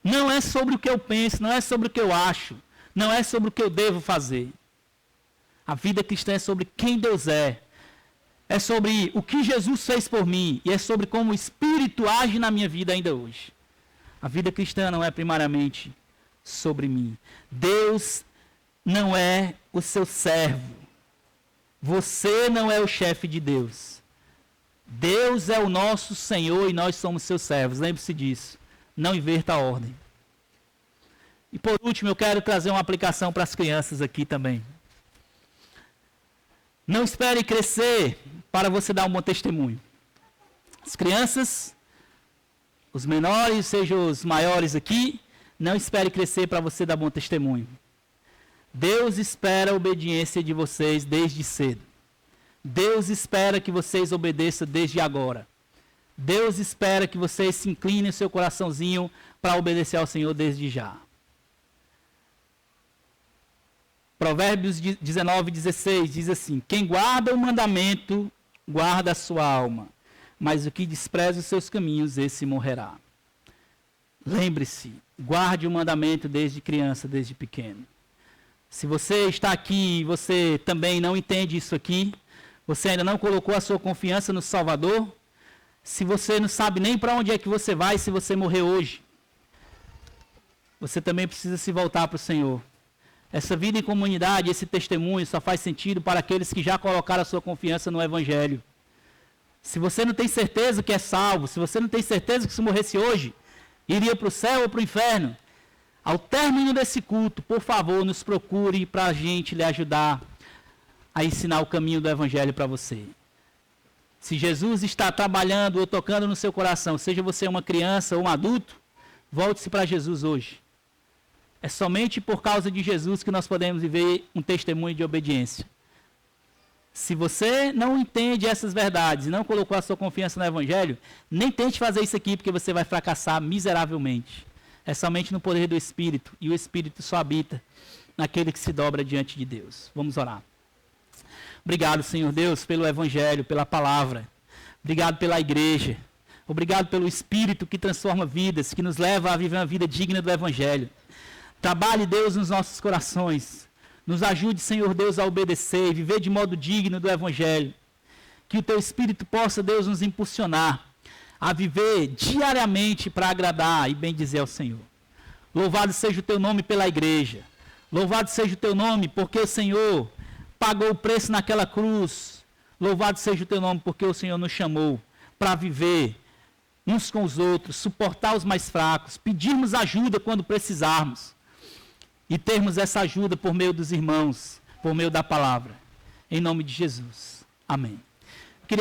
Não é sobre o que eu penso, não é sobre o que eu acho, não é sobre o que eu devo fazer. A vida cristã é sobre quem Deus é. É sobre o que Jesus fez por mim e é sobre como o Espírito age na minha vida ainda hoje. A vida cristã não é primariamente sobre mim. Deus não é o seu servo. Você não é o chefe de Deus. Deus é o nosso Senhor e nós somos seus servos. Lembre-se disso. Não inverta a ordem. E por último, eu quero trazer uma aplicação para as crianças aqui também. Não espere crescer para você dar um bom testemunho. As crianças, os menores, sejam os maiores aqui, não espere crescer para você dar bom testemunho. Deus espera a obediência de vocês desde cedo. Deus espera que vocês obedeçam desde agora. Deus espera que vocês se inclinem o seu coraçãozinho para obedecer ao Senhor desde já. Provérbios 19:16 diz assim: quem guarda o mandamento, guarda a sua alma, mas o que despreza os seus caminhos, esse morrerá. Lembre-se, guarde o mandamento desde criança, desde pequeno. Se você está aqui e você também não entende isso aqui, você ainda não colocou a sua confiança no Salvador, se você não sabe nem para onde é que você vai se você morrer hoje, você também precisa se voltar para o Senhor. Essa vida em comunidade, esse testemunho só faz sentido para aqueles que já colocaram a sua confiança no Evangelho. Se você não tem certeza que é salvo, se você não tem certeza que se morresse hoje, iria para o céu ou para o inferno, ao término desse culto, por favor, nos procure para a gente lhe ajudar a ensinar o caminho do Evangelho para você. Se Jesus está trabalhando ou tocando no seu coração, seja você uma criança ou um adulto, volte-se para Jesus hoje. É somente por causa de Jesus que nós podemos viver um testemunho de obediência. Se você não entende essas verdades e não colocou a sua confiança no Evangelho, nem tente fazer isso aqui, porque você vai fracassar miseravelmente. É somente no poder do Espírito, e o Espírito só habita naquele que se dobra diante de Deus. Vamos orar. Obrigado, Senhor Deus, pelo Evangelho, pela palavra. Obrigado pela igreja. Obrigado pelo Espírito que transforma vidas, que nos leva a viver uma vida digna do Evangelho. Trabalhe, Deus, nos nossos corações. Nos ajude, Senhor Deus, a obedecer e viver de modo digno do Evangelho. Que o Teu Espírito possa, Deus, nos impulsionar a viver diariamente para agradar e bendizer ao Senhor. Louvado seja o Teu nome pela igreja. Louvado seja o Teu nome porque o Senhor pagou o preço naquela cruz. Louvado seja o Teu nome porque o Senhor nos chamou para viver uns com os outros, suportar os mais fracos, pedirmos ajuda quando precisarmos. E termos essa ajuda por meio dos irmãos, por meio da palavra. Em nome de Jesus. Amém.